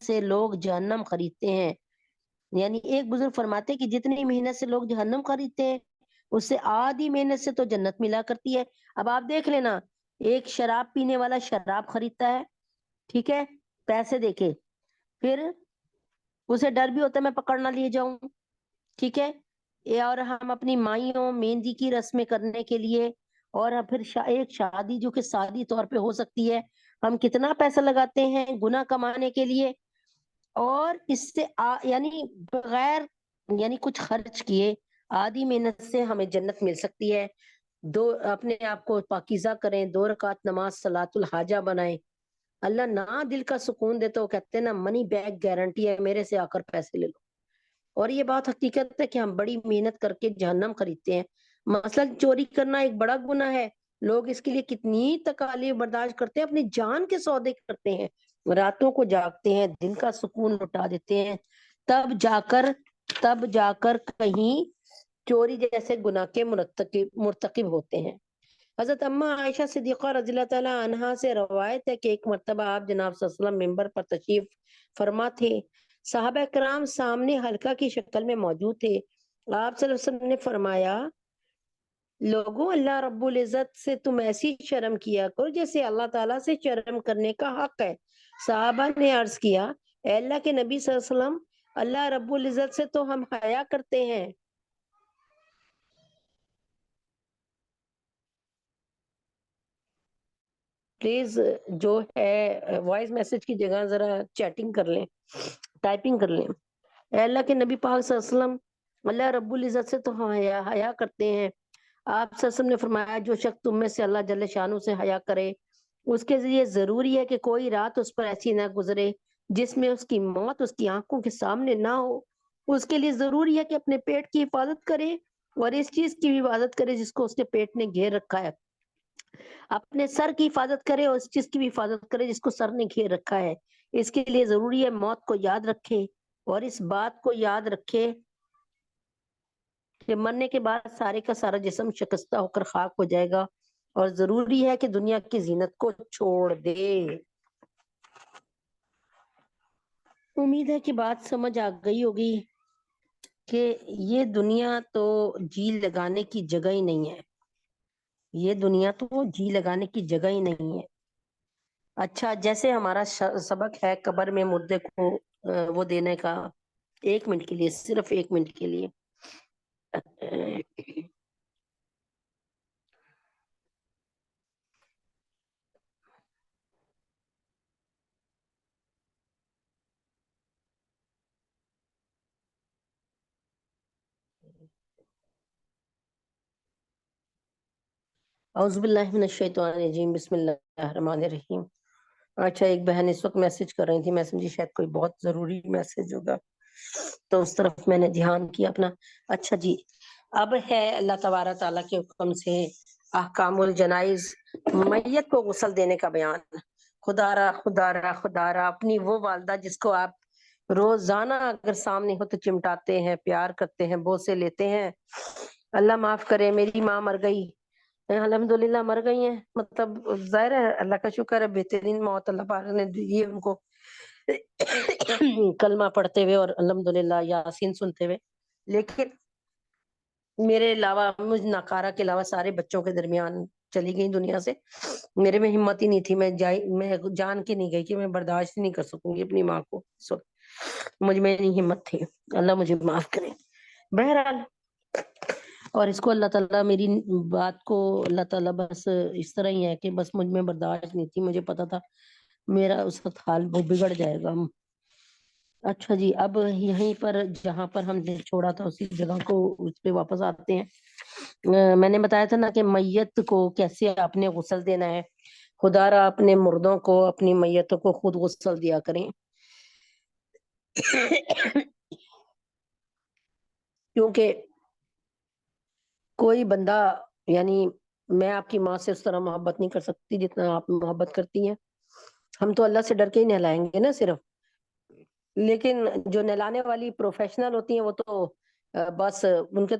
سے لوگ جہنم خریدتے ہیں، یعنی ایک بزرگ فرماتے کہ جتنی محنت سے لوگ جہنم خریدتے ہیں اس سے آدھی محنت سے تو جنت ملا کرتی ہے۔ اب آپ دیکھ لینا، ایک شراب پینے والا شراب خریدتا ہے، ٹھیک ہے، پیسے دے کے، پھر اسے ڈر بھی ہوتا ہے میں پکڑ نہ لیے جاؤں، ٹھیک ہے، اور ہم اپنی مائیوں مہندی کی رسمیں کرنے کے لیے، اور پھر ایک شادی جو کہ سادی طور پہ ہو سکتی ہے، ہم کتنا پیسہ لگاتے ہیں گناہ کمانے کے لیے، اور اس سے یعنی بغیر یعنی کچھ خرچ کیے آدھی محنت سے ہمیں جنت مل سکتی ہے۔ اپنے آپ کو پاکیزہ کریں، 2 رکعت نماز صلاۃ الحاجہ بنائیں، اللہ نہ دل کا سکون دے تو کہتے ہیں نا منی بیک گارنٹی ہے، میرے سے آ کر پیسے لے لو۔ اور یہ بات حقیقت ہے کہ ہم بڑی محنت کر کے جہنم خریدتے ہیں۔ مثلا چوری کرنا ایک بڑا گناہ ہے، لوگ اس کے لیے کتنی تکالیف برداشت کرتے ہیں، اپنی جان کے سودے کرتے ہیں، راتوں کو جاگتے ہیں، دن کا سکون لٹا دیتے ہیں، تب جا کر کہیں چوری جیسے گناہ کے مرتکب ہوتے ہیں۔ حضرت اما عائشہ صدیقہ رضی اللہ تعالی عنہا سے روایت ہے کہ ایک مرتبہ آپ جناب صلی اللہ علیہ وسلم ممبر پر تشریف فرما تھے، صحابہ کرام سامنے حلقہ کی شکل میں موجود تھے۔ آپ صلی اللہ علیہ وسلم نے فرمایا، لوگوں، اللہ رب العزت سے تم ایسی شرم کیا کرو جیسے اللہ تعالیٰ سے شرم کرنے کا حق ہے۔ صحابہ نے عرض کیا، اے اللہ کے نبی صلی اللہ علیہ وسلم، اللہ رب العزت سے تو ہم حیا کرتے ہیں۔ پلیز جو ہے وائس میسج کی جگہ ذرا چیٹنگ کر لیں، ٹائپنگ کر لیں۔ اے اللہ کے نبی پاک صلی اللہ علیہ وسلم، اللہ رب العزت سے تو ہم حیا کرتے ہیں۔ آپ صلی اللہ علیہ وسلم نے فرمایا، جو شخص تم میں سے اللہ جل شانہ سے حیا کرے، اس کے لیے ضروری ہے کہ کوئی رات اس پر ایسی نہ گزرے جس میں اس کی موت اس کی آنکھوں کے سامنے نہ ہو۔ اس کے لیے ضروری ہے کہ اپنے پیٹ کی حفاظت کرے، اور اس چیز کی بھی حفاظت کرے جس کو اس کے پیٹ نے گھیر رکھا ہے، اپنے سر کی حفاظت کرے اور اس چیز کی بھی حفاظت کرے جس کو سر نے گھیر رکھا ہے۔ اس کے لیے ضروری ہے موت کو یاد رکھے، اور اس بات کو یاد رکھے کہ مرنے کے بعد سارے کا سارا جسم شکستہ ہو کر خاک ہو جائے گا، اور ضروری ہے کہ دنیا کی زینت کو چھوڑ دے۔ امید ہے کہ بات سمجھ آ گئی ہوگی کہ یہ دنیا تو جی لگانے کی جگہ ہی نہیں ہے، یہ دنیا تو جی لگانے کی جگہ ہی نہیں ہے۔ اچھا، جیسے ہمارا سبق ہے قبر میں مردے کو وہ دینے کا، 1 منٹ کے لیے، صرف 1 منٹ کے لیے اعوذ باللہ من الشیطان الرجیم، بسم اللہ الرحمن الرحیم۔ اچھا، ایک بہن اس وقت میسج کر رہی تھی، میں سمجھی شاید کوئی بہت ضروری میسج ہوگا، تو اس طرف میں نے دھیان کیا اپنا۔ اچھا جی، اب ہے اللہ تبارک تعالیٰ کے حکم سے احکام الجنائز، میت کو غسل دینے کا بیان۔ خدا را اپنی وہ والدہ جس کو آپ روزانہ اگر سامنے ہو تو چمٹاتے ہیں، پیار کرتے ہیں، بوسے لیتے ہیں، اللہ معاف کرے، میری ماں مر گئی، الحمدللہ مر گئی ہیں، مطلب ظاہر ہے اللہ کا شکر ہے بہترین موت اللہ پاک نے دی ہے ان کو، کلمہ پڑھتے ہوئے اور الحمدللہ یاسین سنتے ہوئے۔ لیکن میرے علاوہ، مجھ ناکارہ کے علاوہ سارے بچوں کے درمیان چلی گئی دنیا سے، میرے میں ہمت ہی نہیں تھی، میں جان کے نہیں گئی کہ میں برداشت ہی نہیں کر سکوں گی اپنی ماں کو، مجھ میں نہیں ہمت تھی، اللہ مجھے معاف کرے۔ بہرحال، اور اس کو اللہ تعالیٰ، میری بات کو اللہ تعالیٰ بس اس طرح ہی ہے کہ بس مجھ میں برداشت نہیں تھی، مجھے پتا تھا میرا اس وقت حال وہ بگڑ جائے گا۔ اچھا جی، اب یہیں پر جہاں پر ہم نے چھوڑا تھا اسی جگہ کو اس پہ واپس آتے ہیں۔ میں نے بتایا تھا نا کہ میت کو کیسے آپ نے غسل دینا ہے۔ خدا را اپنے مردوں کو، اپنی میتوں کو خود غسل دیا کریں، کیونکہ کوئی بندہ، یعنی میں آپ کی ماں سے اس طرح محبت نہیں کر سکتی جتنا آپ محبت کرتی ہیں، ہم تو اللہ سے ڈر کے ہی نہلائیں گے نا صرف، لیکن جو نہلانے والی پروفیشنل ہوتی ہیں وہ تو بس ان کے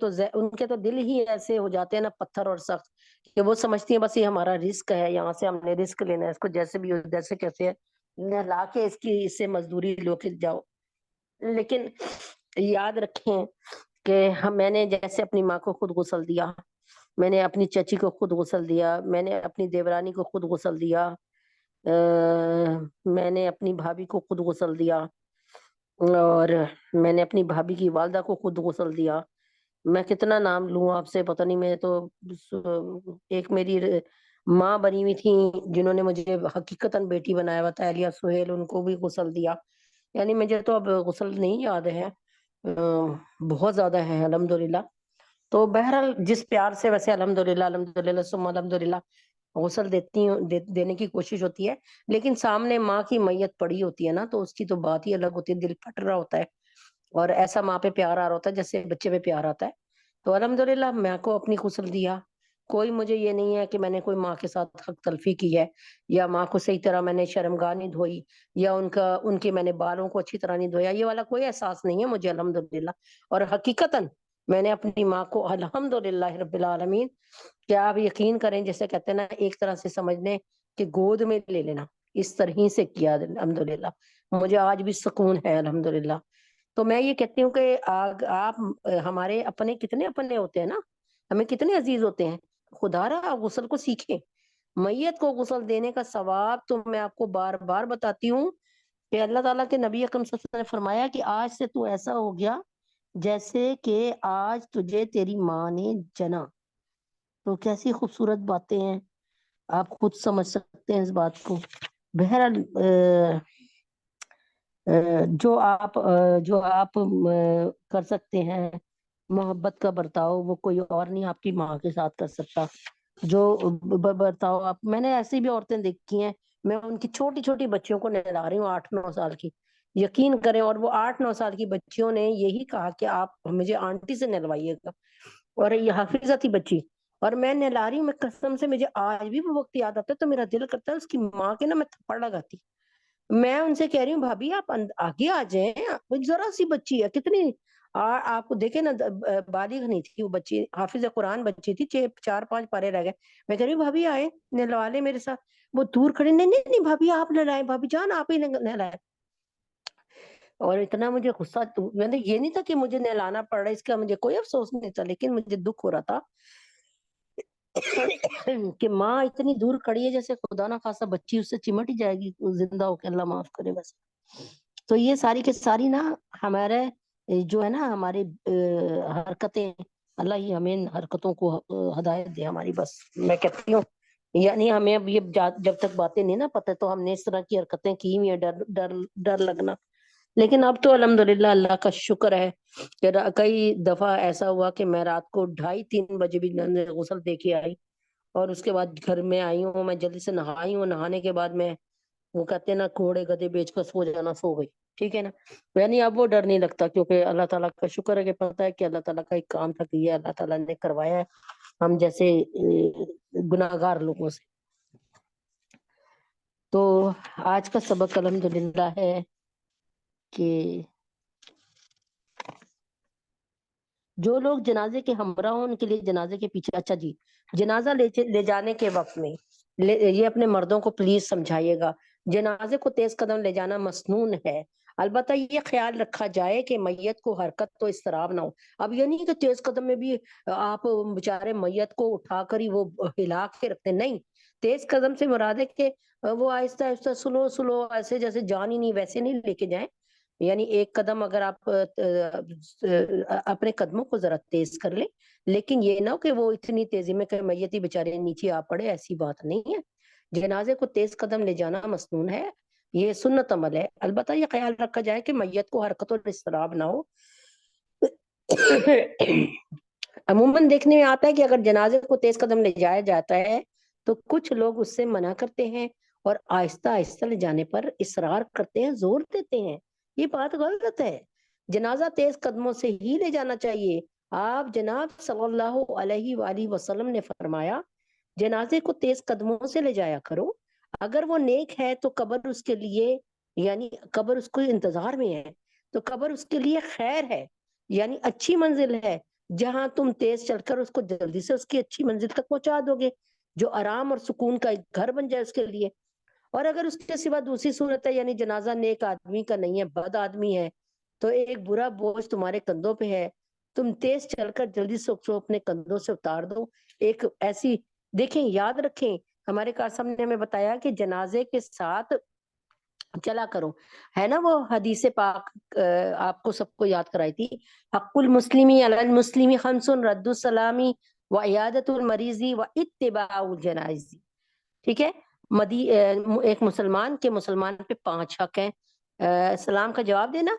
تو دل ہی ایسے ہو جاتے ہیں نا پتھر اور سخت، کہ وہ سمجھتی ہیں بس یہ ہمارا رزق ہے، یہاں سے ہم نے رزق لینا ہے، اس کو جیسے بھی ہو جیسے کیسے ہے لا کے اس سے مزدوری لو کے جاؤ۔ لیکن یاد رکھیں کہ میں نے جیسے اپنی ماں کو خود غسل دیا، میں نے اپنی چچی کو خود غسل دیا، میں نے اپنی دیورانی کو خود غسل دیا، میں نے اپنی بھابھی کو خود غسل دیا، اور میں نے اپنی بھابھی کی والدہ کو خود غسل دیا۔ میں کتنا نام لوں آپ سے پتہ نہیں، میں تو ایک میری ماں بنی ہوئی تھی جنہوں نے مجھے حقیقتاً بیٹی بنایا ہوا تھا، الیہ سہیل، ان کو بھی غسل دیا۔ یعنی مجھے تو اب غسل نہیں یاد ہے، بہت زیادہ ہے الحمدللہ۔ تو بہرحال جس پیار سے ویسے الحمدللہ الحمدللہ ثم الحمدللہ غسل دیتی ہوں، دینے کی کوشش ہوتی ہے، لیکن سامنے ماں کی میت پڑی ہوتی ہے نا تو اس کی تو بات ہی الگ ہوتی ہے، دل پھٹ رہا ہوتا ہے، اور ایسا ماں پہ پیار آ رہا ہوتا ہے جیسے بچے پہ پیار آتا ہے۔ تو الحمدللہ میں کو اپنی غسل دیا، کوئی مجھے یہ نہیں ہے کہ میں نے کوئی ماں کے ساتھ حق تلفی کی ہے، یا ماں کو صحیح طرح میں نے شرمگاہ نہیں دھوئی، یا ان کے میں نے بالوں کو اچھی طرح نہیں دھویا، یہ والا کوئی احساس نہیں ہے مجھے الحمدللہ۔ اور حقیقتاً میں نے اپنی ماں کو الحمدللہ رب العالمین، کیا آپ یقین کریں، جیسے کہتے ہیں نا ایک طرح سے سمجھ لیں کہ گود میں لے لینا، اس طرح سے کیا الحمدللہ، مجھے آج بھی سکون ہے الحمدللہ۔ تو میں یہ کہتی ہوں کہ آپ ہمارے اپنے کتنے اپنے ہوتے ہیں نا، ہمیں کتنے عزیز ہوتے ہیں، خدا رہا غسل کو سیکھیں۔ میت کو غسل دینے کا ثواب تو میں آپ کو بار بار بتاتی ہوں کہ اللہ تعالیٰ کے نبی اکرم صلی اللہ علیہ وسلم نے فرمایا کہ آج سے تو ایسا ہو گیا جیسے کہ آج تجھے تیری ماں نے جنا۔ تو کیسی خوبصورت باتیں ہیں، آپ خود سمجھ سکتے ہیں اس بات کو۔ بہرحال جو آپ کر سکتے ہیں محبت کا برتاؤ، وہ کوئی اور نہیں آپ کی ماں کے ساتھ کر سکتا۔ جو برتاؤ آپ، میں نے ایسی بھی عورتیں دیکھی ہیں، میں ان کی چھوٹی چھوٹی بچیوں کو نہلا رہی ہوں 8-9 سال کی، یقین کریں، اور وہ 8-9 سال کی بچیوں نے یہی کہا کہ آپ مجھے آنٹی سے نہلوائیے گا، اور یہ حافظہ تھی بچی، اور میں نہلا رہی ہوں، میں قسم سے مجھے آج بھی وہ وقت یاد آتا ہے تو میرا دل کرتا ہے اس کی ماں کے نا میں تھپڑ لگاتی۔ میں ان سے کہہ رہی ہوں بھابھی آپ آگے آ جائیں، وہ ذرا سی بچی ہے، کتنی آپ کو دیکھیں نا، بالغ نہیں تھی وہ بچی، حافظ قرآن بچی تھی، 4-5 پارے رہ گئے۔ میں کہہ رہی ہوں بھابھی آئے نہلوا لے میرے ساتھ، وہ دور کھڑے، نہیں نہیں نہیں بھابھی آپ نہلائیں، بھابھی جان آپ ہی نہلائیں۔ اور اتنا مجھے غصہ، میں نے یہ نہیں تھا کہ مجھے نہلانا پڑ رہا ہے، اس کا مجھے کوئی افسوس نہیں تھا، لیکن مجھے دکھ ہو رہا تھا کہ ماں اتنی دور کھڑی ہے، جیسے خدا نہ خاصا بچی اس سے چمٹ ہی جائے گی زندہ ہو کے، اللہ معاف کرے بس۔ تو یہ ساری کے ساری نا ہمارے جو ہے نا ہماری حرکتیں، اللہ ہی ہمیں ان حرکتوں کو ہدایت دے ہماری، بس میں کہتی ہوں، یعنی ہمیں اب یہ جب تک باتیں نہیں نا پتہ تو ہم نے اس طرح کی حرکتیں کی ہوئی ہیں، ڈر ڈر ڈر لگنا۔ لیکن اب تو الحمدللہ اللہ کا شکر ہے کہ کئی دفعہ ایسا ہوا کہ میں رات کو 2:30-3 بجے بھی غسل دے کے آئی، اور اس کے بعد گھر میں آئی ہوں، میں جلدی سے نہائی ہوں، نہانے کے بعد میں، وہ کہتے ہیں نا گھوڑے گدے بیچ کر سو جانا، سو گئی، ٹھیک ہے نا، یعنی اب وہ ڈر نہیں لگتا، کیونکہ اللہ تعالیٰ کا شکر ہے کہ پتہ ہے کہ اللہ تعالیٰ کا ایک کام تھا کہ یہ اللہ تعالیٰ نے کروایا ہے ہم جیسے گناہگار لوگوں سے۔ تو آج کا سبق الحمدللہ ہے کہ جو لوگ جنازے کے ہمراہ ہوں ان کے لیے جنازے کے پیچھے، اچھا جی، جنازہ لے جانے کے وقت میں یہ اپنے مردوں کو پلیز سمجھائیے گا، جنازے کو تیز قدم لے جانا مسنون ہے، البتہ یہ خیال رکھا جائے کہ میت کو حرکت تو اضطراب نہ ہو۔ اب یہ نہیں کہ تیز قدم میں بھی آپ بیچارے میت کو اٹھا کر ہی وہ ہلا کے رکھتے، نہیں، تیز قدم سے مراد ہے کہ وہ آہستہ آہستہ سلو سلو، ایسے جیسے جان ہی نہیں ویسے نہیں لے کے جائیں، یعنی ایک قدم اگر آپ اپنے قدموں کو ذرا تیز کر لیں، لیکن یہ نہ ہو کہ وہ اتنی تیزی میں کہ میت ہی بیچارے نیچے آ پڑے، ایسی بات نہیں ہے۔ جنازے کو تیز قدم لے جانا مسنون ہے، یہ سنت عمل ہے، البتہ یہ خیال رکھا جائے کہ میت کو حرکت اور اضطراب نہ ہو۔ عموماً دیکھنے میں آتا ہے کہ اگر جنازے کو تیز قدم لے جایا جاتا ہے تو کچھ لوگ اس سے منع کرتے ہیں اور آہستہ آہستہ لے جانے پر اصرار کرتے ہیں، زور دیتے ہیں، یہ بات غلط ہے۔ جنازہ تیز قدموں سے ہی لے جانا چاہیے۔ آپ جناب صلی اللہ علیہ وآلہ وسلم نے فرمایا جنازے کو تیز قدموں سے لے جایا کرو، اگر وہ نیک ہے تو قبر اس کے لیے، یعنی قبر اس کو انتظار میں ہے تو قبر اس کے لیے خیر ہے، یعنی اچھی منزل ہے جہاں تم تیز چل کر اس کو جلدی سے اس کی اچھی منزل تک پہنچا دو گے، جو آرام اور سکون کا ایک گھر بن جائے اس کے لیے۔ اور اگر اس کے سوا دوسری صورت ہے، یعنی جنازہ نیک آدمی کا نہیں ہے، بد آدمی ہے، تو ایک برا بوجھ تمہارے کندھوں پہ ہے، تم تیز چل کر جلدی سے اس کو اپنے کندھوں سے اتار دو۔ ایک ایسی، دیکھیں یاد رکھیں، ہمارے قاسم نے ہمیں بتایا کہ جنازے کے ساتھ چلا کرو، ہے نا وہ حدیث پاک آپ کو سب کو یاد کرائی تھی، حق المسلمی علی المسلمی خمس، رد السلامی و عیادت المریضی و اتباع الجنائز۔ ٹھیک ہے، ایک مسلمان کے مسلمان پہ 5 حق ہیں، سلام کا جواب دینا،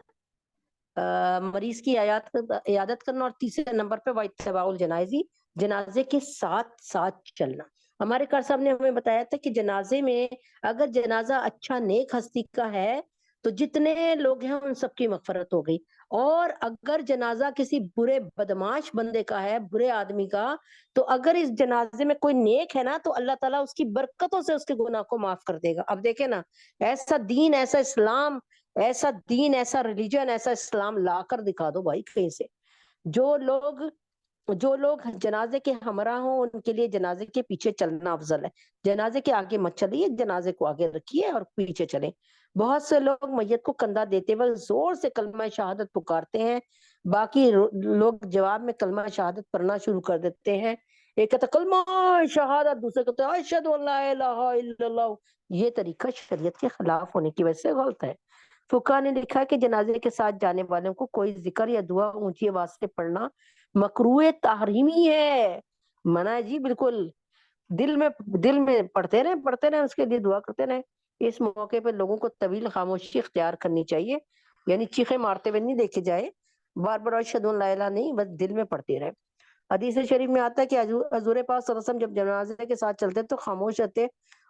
مریض کی عیادت کرنا، اور تیسرے نمبر پہ واتباع الجنائز، جنازے کے ساتھ ساتھ چلنا۔ ہمارے کار صاحب نے ہمیں بتایا تھا کہ جنازے میں اگر جنازہ اچھا نیک ہستی کا ہے تو جتنے لوگ ہیں ان سب کی مغفرت ہو گئی، اور اگر جنازہ کسی برے بدماش بندے کا ہے، برے آدمی کا، تو اگر اس جنازے میں کوئی نیک ہے نا تو اللہ تعالیٰ اس کی برکتوں سے اس کے گناہ کو معاف کر دے گا۔ اب دیکھیں نا، ایسا دین، ایسا اسلام، ایسا دین، ایسا ریلیجن، ایسا اسلام لا کر دکھا دو بھائی کہیں سے۔ جو لوگ جنازے کے ہمراہ ہوں ان کے لیے جنازے کے پیچھے چلنا افضل ہے، جنازے کے آگے مت چلیے، جنازے کو آگے رکھیے اور پیچھے چلیں۔ بہت سے لوگ میت کو کندھا دیتے وقت زور سے کلمہ شہادت پکارتے ہیں، باقی لوگ جواب میں کلمہ شہادت پڑھنا شروع کر دیتے ہیں، ایک کہتا کلمہ شہادت، دوسرے کہتے ہیں اشہد ان لا الہ الا اللہ۔ یہ طریقہ شریعت کے خلاف ہونے کی وجہ سے غلط ہے۔ فقہ نے لکھا کہ جنازے کے ساتھ جانے والوں کو کوئی ذکر یا دعا اونچی آواز سے پڑھنا مکروہ تحریمی ہے، منع ہے جی بالکل۔ دل میں پڑھتے رہیں اس کے لیے دعا کرتے رہیں۔ اس موقع پہ لوگوں کو طویل خاموشی اختیار کرنی چاہیے، یعنی چیخے مارتے ہوئے نہیں دیکھے جائے، بار بار اشہد ان لا الہ نہیں، بس دل میں پڑھتے رہے۔ حدیث شریف میں آتا ہے کہ حضور پاک صلی اللہ علیہ وسلم جب جنازے کے ساتھ چلتے تو خاموش رہتے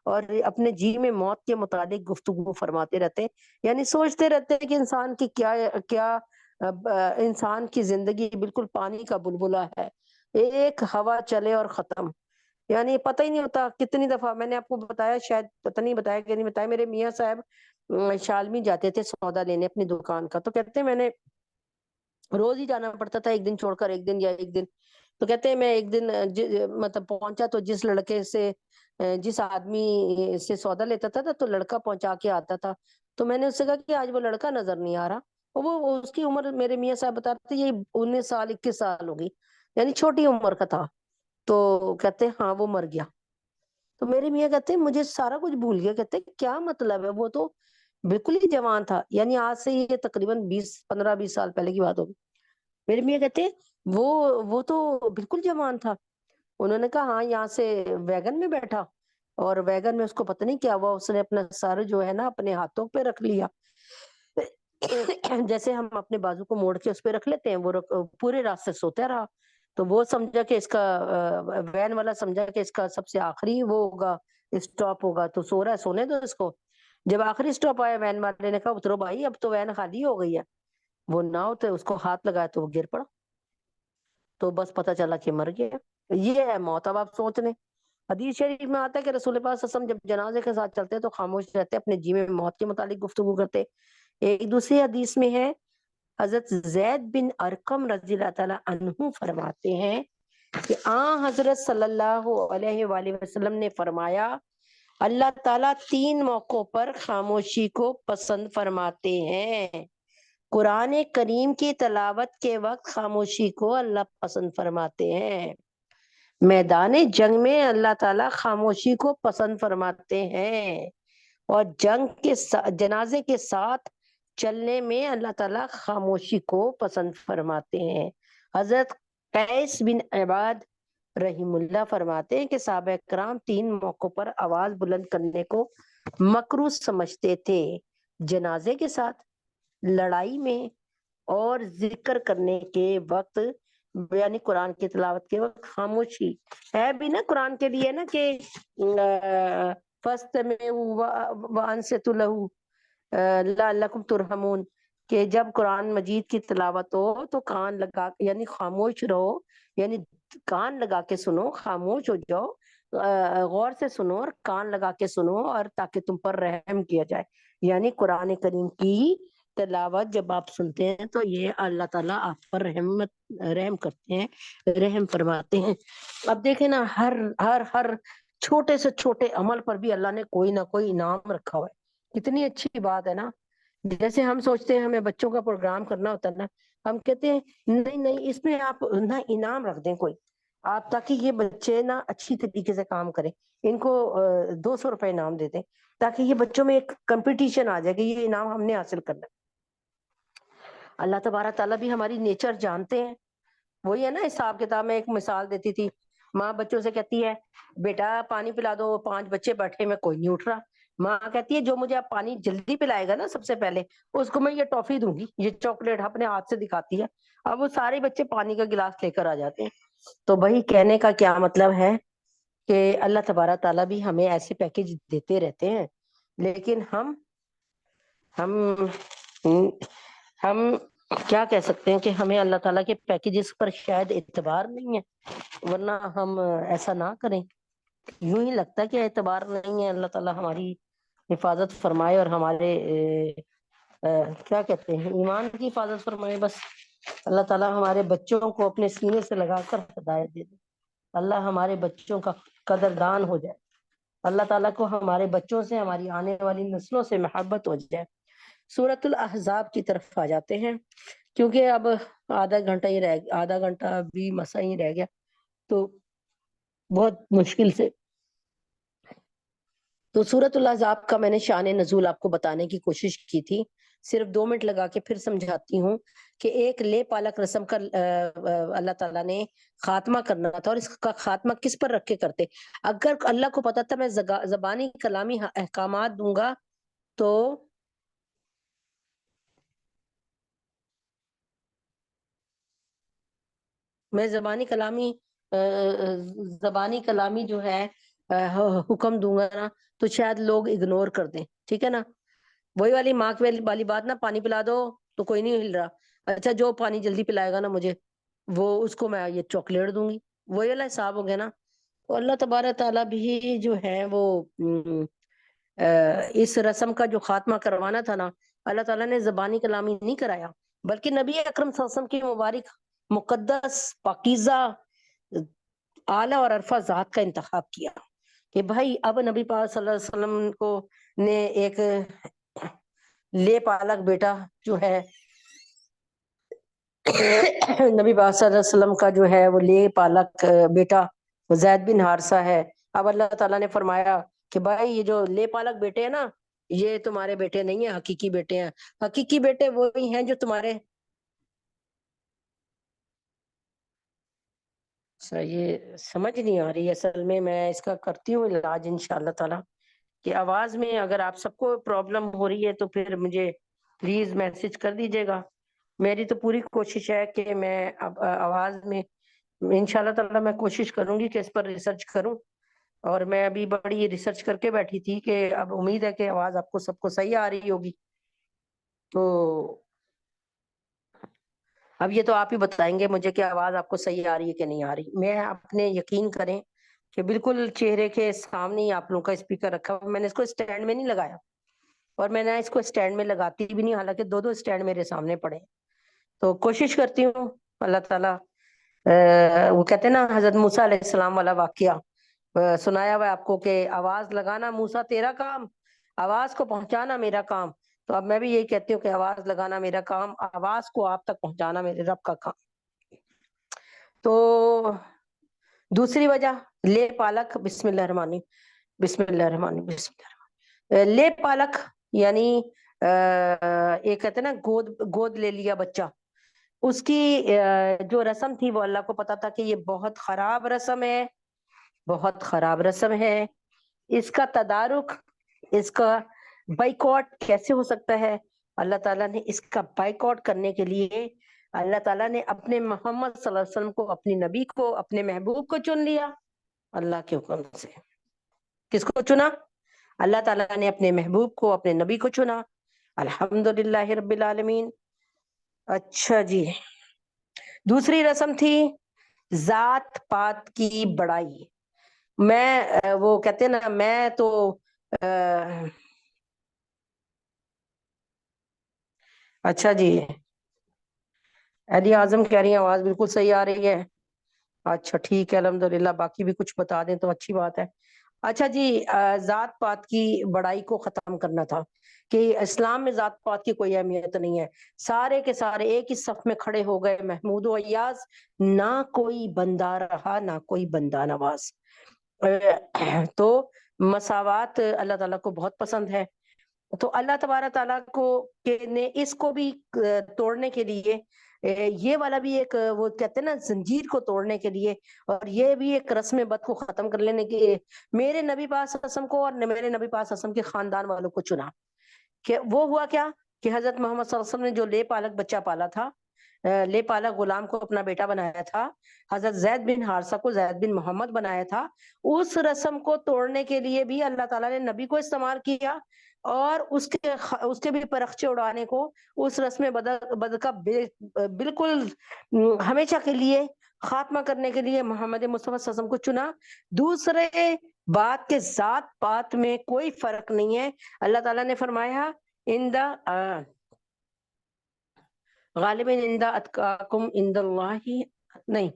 اور اپنے جی میں موت کے متعلق گفتگو فرماتے رہتے، یعنی سوچتے رہتے کہ انسان کی کیا انسان کی زندگی بالکل پانی کا بلبلہ ہے، ایک ہوا چلے اور ختم، یعنی پتہ ہی نہیں ہوتا۔ کتنی دفعہ میں نے آپ کو بتایا، شاید پتہ نہیں بتایا کہ نہیں بتایا، میرے میاں صاحب شالمی جاتے تھے سودا لینے اپنی دکان کا، تو کہتے ہیں میں نے روز ہی جانا پڑتا تھا، ایک دن چھوڑ کر ایک دن یا ایک دن، تو کہتے ہیں میں ایک دن مطلب پہنچا تو جس لڑکے سے جس آدمی سے سودا لیتا تھا تو لڑکا پہنچا کے آتا تھا، تو میں نے اس سے کہا کہ آج وہ لڑکا نظر نہیں آ رہا، وہ اس کی عمر میرے میاں صاحب بتا رہے تھے یہ 19 سال 21 سال ہوگی، یعنی چھوٹی عمر کا تھا، تو کہتے ہیں ہاں وہ مر گیا۔ تو میرے میاں کہتے ہیں مجھے سارا کچھ بھول گیا، کہتے ہیں کیا مطلب ہے، وہ تو بالکل ہی جوان تھا، یعنی آج سے یہ تقریباً 15-20 سال پہلے کی بات ہوگی۔ میرے میاں کہتے ہیں وہ تو بالکل جوان تھا، انہوں نے کہا ہاں یہاں سے ویگن میں بیٹھا اور ویگن میں اس کو پتہ نہیں کیا ہوا، اس نے اپنا سر جو ہے نا اپنے ہاتھوں پہ رکھ لیا، جیسے ہم اپنے بازو کو موڑ کے اس پہ رکھ لیتے ہیں، وہ پورے راستے سوتا رہا، تو وہ سمجھا کہ اس کا وین والا سمجھا کہ اس کا سب سے آخری وہ ہوگا اسٹاپ ہوگا، تو سو رہا ہے سونے دو اس کو۔ جب آخری اسٹاپ آیا وین والے نے کہا اترو بھائی اب تو وین خالی ہو گئی ہے، وہ نہ ہوتے اس کو ہاتھ لگایا تو وہ گر پڑا، تو بس پتہ چلا کہ مر گیا۔ یہ ہے موت۔ اب آپ سوچ لیں، حدیث شریف میں آتا ہے کہ رسول پاک صلی اللہ علیہ وسلم جب جنازے کے ساتھ چلتے تو خاموش رہتے، اپنے جی میں موت کے متعلق گفتگو کرتے۔ ایک دوسری حدیث میں ہے، حضرت زید بن ارقم رضی اللہ تعالی عنہ فرماتے ہیں کہ حضرت صلی اللہ علیہ وآلہ وسلم نے فرمایا اللہ تعالیٰ 3 موقعوں پر خاموشی کو پسند فرماتے ہیں۔ قرآن کریم کی تلاوت کے وقت خاموشی کو اللہ پسند فرماتے ہیں، میدان جنگ میں اللہ تعالیٰ خاموشی کو پسند فرماتے ہیں، اور جنازے کے ساتھ چلنے میں اللہ تعالیٰ خاموشی کو پسند فرماتے ہیں۔ حضرت قیس بن عباد رحم اللہ فرماتے ہیں کہ صحابہ کرام 3 موقعوں پر آواز بلند کرنے کو مکروہ سمجھتے تھے، جنازے کے ساتھ، لڑائی میں، اور ذکر کرنے کے وقت، یعنی قرآن کی تلاوت کے وقت خاموشی ہے بھی نا قرآن کے لیے نا کہ فَاسْتَمِعُوا وَأَنصِتُوا لَهُ لَعَلَّكُمْ تُرْحَمُونَ، کہ جب قرآن مجید کی تلاوت ہو تو کان لگا، یعنی خاموش رہو، یعنی کان لگا کے سنو، خاموش ہو جاؤ، غور سے سنو اور کان لگا کے سنو، اور تاکہ تم پر رحم کیا جائے، یعنی قرآن کریم کی تلاوت جب آپ سنتے ہیں تو یہ اللہ تعالیٰ آپ پر رحم کرتے ہیں، رحم فرماتے ہیں۔ اب دیکھیں نا، ہر ہر ہر چھوٹے سے چھوٹے عمل پر بھی اللہ نے کوئی نہ کوئی انعام رکھا ہوا ہے۔ کتنی اچھی بات ہے نا۔ جیسے ہم سوچتے ہیں ہمیں بچوں کا پروگرام کرنا ہوتا ہے نا، ہم کہتے ہیں نہیں نہیں، اس میں آپ نہ انعام رکھ دیں کوئی آپ، تاکہ یہ بچے نا اچھی طریقے سے کام کریں، ان کو 200 روپے انعام دے دیں، تاکہ یہ بچوں میں ایک کمپٹیشن آ جائے کہ یہ انعام ہم نے حاصل کرنا ہے۔ اللہ تبارک تعالیٰ بھی ہماری نیچر جانتے ہیں۔ وہی ہے نا، حساب کتاب میں ایک مثال دیتی تھی، ماں بچوں سے کہتی ہے بیٹا پانی پلا دو، 5 بچے بیٹھے میں کوئی نہیں اٹھ رہا، ماں کہتی ہے جو مجھے آپ پانی جلدی پلائے گا نا سب سے پہلے، اس کو میں یہ ٹافی دوں گی، یہ چاکلیٹ اپنے ہاتھ سے دکھاتی ہے۔ اب وہ سارے بچے پانی کا گلاس لے کر آ جاتے ہیں۔ تو وہی کہنے کا کیا مطلب ہے کہ اللہ تبارک تعالیٰ بھی ہمیں ایسے پیکج دیتے رہتے ہیں، لیکن ہم ہم کیا کہہ سکتے ہیں کہ ہمیں اللہ تعالیٰ کے پیکجز پر شاید اعتبار نہیں ہے، ورنہ ہم ایسا نہ کریں۔ یوں ہی لگتا ہے کہ اعتبار نہیں ہے، اللہ تعالیٰ ہماری حفاظت فرمائے اور ہمارے کیا کہتے ہیں ایمان کی حفاظت فرمائے۔ بس اللہ تعالیٰ ہمارے بچوں کو اپنے سینے سے لگا کر ہدایت دے دے، اللہ ہمارے بچوں کا قدردان ہو جائے، اللہ تعالیٰ کو ہمارے بچوں سے، ہماری آنے والی نسلوں سے محبت ہو جائے۔ سورۃ الاحزاب کی طرف آ جاتے ہیں، کیونکہ اب آدھا گھنٹہ بھی مسا ہی رہ گیا، تو بہت مشکل سے۔ تو سورۃ الاحزاب کا میں نے شان نزول آپ کو بتانے کی کوشش کی تھی، صرف 2 منٹ لگا کے پھر سمجھاتی ہوں کہ ایک لے پالک رسم کا اللہ تعالیٰ نے خاتمہ کرنا تھا، اور اس کا خاتمہ کس پر رکھ کے کرتے؟ اگر اللہ کو پتا تھا میں زبانی کلامی احکامات دوں گا تو میں زبانی کلامی جو ہے حکم دوں گا نا، تو شاید لوگ اگنور کر دیں، ٹھیک ہے نا۔ وہی والی ماں والی بات نا، پانی پلا دو تو کوئی نہیں ہل رہا، اچھا جو پانی جلدی پلائے گا نا مجھے، وہ اس کو میں یہ چاکلیٹ دوں گی، وہی والا حساب ہو گیا نا۔ تو اللہ تبارک تعالیٰ بھی جو ہے وہ اس رسم کا جو خاتمہ کروانا تھا نا، اللہ تعالیٰ نے زبانی کلامی نہیں کرایا، بلکہ نبی اکرم صلی اللہ علیہ وسلم کی مبارک مقدس پاکیزہ اعلیٰ اور عرفہ ذات کا انتخاب کیا کہ بھائی اب نبی پاک صلی اللہ علیہ وسلم کو نے ایک لے پالک بیٹا جو ہے نبی پاک صلی اللہ علیہ وسلم کا جو ہے وہ لے پالک بیٹا زید بن حارثہ ہے۔ اب اللہ تعالیٰ نے فرمایا کہ بھائی یہ جو لے پالک بیٹے ہیں نا، یہ تمہارے بیٹے نہیں ہیں، حقیقی بیٹے ہیں۔ حقیقی بیٹے وہی ہیں جو تمہارے یہ سمجھ نہیں آ رہی اصل میں اس کا کرتی ہوں علاج انشاءاللہ تعالیٰ، کہ آواز میں اگر آپ سب کو پرابلم ہو رہی ہے تو پھر مجھے پلیز میسج کر دیجیے گا۔ میری تو پوری کوشش ہے کہ میں اب آواز میں انشاءاللہ تعالیٰ میں کوشش کروں گی کہ اس پر ریسرچ کروں، اور میں ابھی بڑی ریسرچ کر کے بیٹھی تھی کہ اب امید ہے کہ آواز آپ کو سب کو صحیح آ رہی ہوگی۔ تو اب یہ تو آپ ہی بتائیں گے مجھے کہ آواز آپ کو صحیح آ رہی ہے کہ نہیں آ رہی۔ میں اپنے یقین کریں کہ بالکل چہرے کے سامنے ہی آپ لوگوں کا اسپیکر رکھا ہوا، میں نے اس کو اسٹینڈ میں نہیں لگایا، اور میں نے اس کو اسٹینڈ میں لگاتی بھی نہیں، حالانکہ 2 اسٹینڈ میرے سامنے پڑے ہیں۔ تو کوشش کرتی ہوں اللہ تعالیٰ وہ کہتے ہیں نا حضرت موسیٰ علیہ السلام والا واقعہ سنایا ہوا ہے آپ کو کہ آواز لگانا موسیٰ تیرا کام، آواز کو پہنچانا میرا کام۔ تو اب میں بھی یہی کہتی ہوں کہ آواز لگانا میرا کام، آواز کو آپ تک پہنچانا میرے رب کا کام۔ تو دوسری وجہ لے پالک، بسم اللہ الرحمن الرحیم، بسم اللہ الرحمن الرحیم، بسم اللہ الرحمن الرحیم۔ لے پالک یعنی ایک کہتے ہیں نا گود لے لیا بچہ، اس کی جو رسم تھی وہ اللہ کو پتا تھا کہ یہ بہت خراب رسم ہے، بہت خراب رسم ہے، اس کا تدارک، اس کا بائیکاٹ کیسے ہو سکتا ہے؟ اللہ تعالیٰ نے اس کا بائیکاٹ کرنے کے لیے اللہ تعالیٰ نے اپنے محمد صلی اللہ علیہ وسلم کو، اپنے نبی کو، اپنے محبوب کو چن لیا اللہ کے حکم سے۔ کس کو چنا؟ اللہ تعالیٰ نے اپنے محبوب کو، اپنے نبی کو چنا۔ الحمدللہ رب العالمین۔ اچھا جی، دوسری رسم تھی ذات پات کی بڑائی۔ میں وہ کہتے ہیں نا، میں تو اچھا جی، علی اعظم کہہ رہی ہیں آواز بالکل صحیح آ رہی ہے. اچھا ٹھیک ہے الحمدللہ، باقی بھی کچھ بتا دیں تو اچھی بات ہے. اچھا جی، ذات پات کی بڑائی کو ختم کرنا تھا کہ اسلام میں ذات پات کی کوئی اہمیت نہیں ہے. سارے کے سارے ایک ہی صف میں کھڑے ہو گئے محمود و ایاز، نہ کوئی بندہ رہا نہ کوئی بندہ نواز. تو مساوات اللہ تعالیٰ کو بہت پسند ہے. تو اللہ تبارک تعالیٰ کو نے اس کو بھی توڑنے کے لیے یہ والا بھی ایک وہ کہتے ہیں نا زنجیر کو توڑنے کے لیے، اور یہ بھی ایک رسم بد کو ختم کر لینے کے لیے میرے نبی پاک قسم کو اور میرے نبی پاک قسم کے خاندان والوں کو چنا. کہ وہ ہوا کیا کہ حضرت محمد صلی اللہ علیہ وسلم نے جو لے پالک بچہ پالا تھا، لے پالک غلام کو اپنا بیٹا بنایا تھا، حضرت زید بن حارثہ کو زید بن محمد بنایا تھا، اس رسم کو توڑنے کے لیے بھی اللہ تعالیٰ نے نبی کو استعمال کیا، اور اس کے بھی پرخچے اڑانے کو، اس رسم بد کا بالکل ہمیشہ کے لیے خاتمہ کرنے کے لیے محمد مصطفیٰ صلی اللہ علیہ وسلم کو چنا. دوسرے بات کے ذات پات میں کوئی فرق نہیں ہے. اللہ تعالیٰ نے فرمایا غالباً عند اتقاکم عند اللہ، نہیں،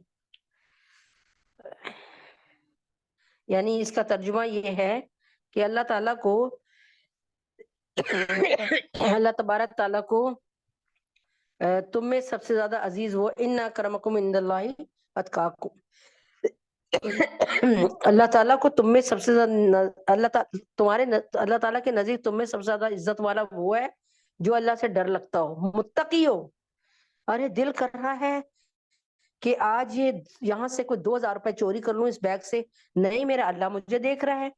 یعنی اس کا ترجمہ یہ ہے کہ اللہ تعالیٰ کو اللہ تبارک تعالیٰ کو تم میں سب سے زیادہ عزیز وہ ان اکرمکم عند اللہ اتقاکم. اللہ تعالیٰ کو تم میں سب سے زیادہ اللہ تعالیٰ کے نزدیک تم میں سب سے زیادہ عزت والا وہ ہے جو اللہ سے ڈر لگتا ہو، متقی ہو. ارے دل کر رہا ہے کہ آج یہ یہاں سے کوئی 2000 روپے چوری کر لوں اس بیگ سے، نہیں میرا اللہ مجھے دیکھ رہا ہے.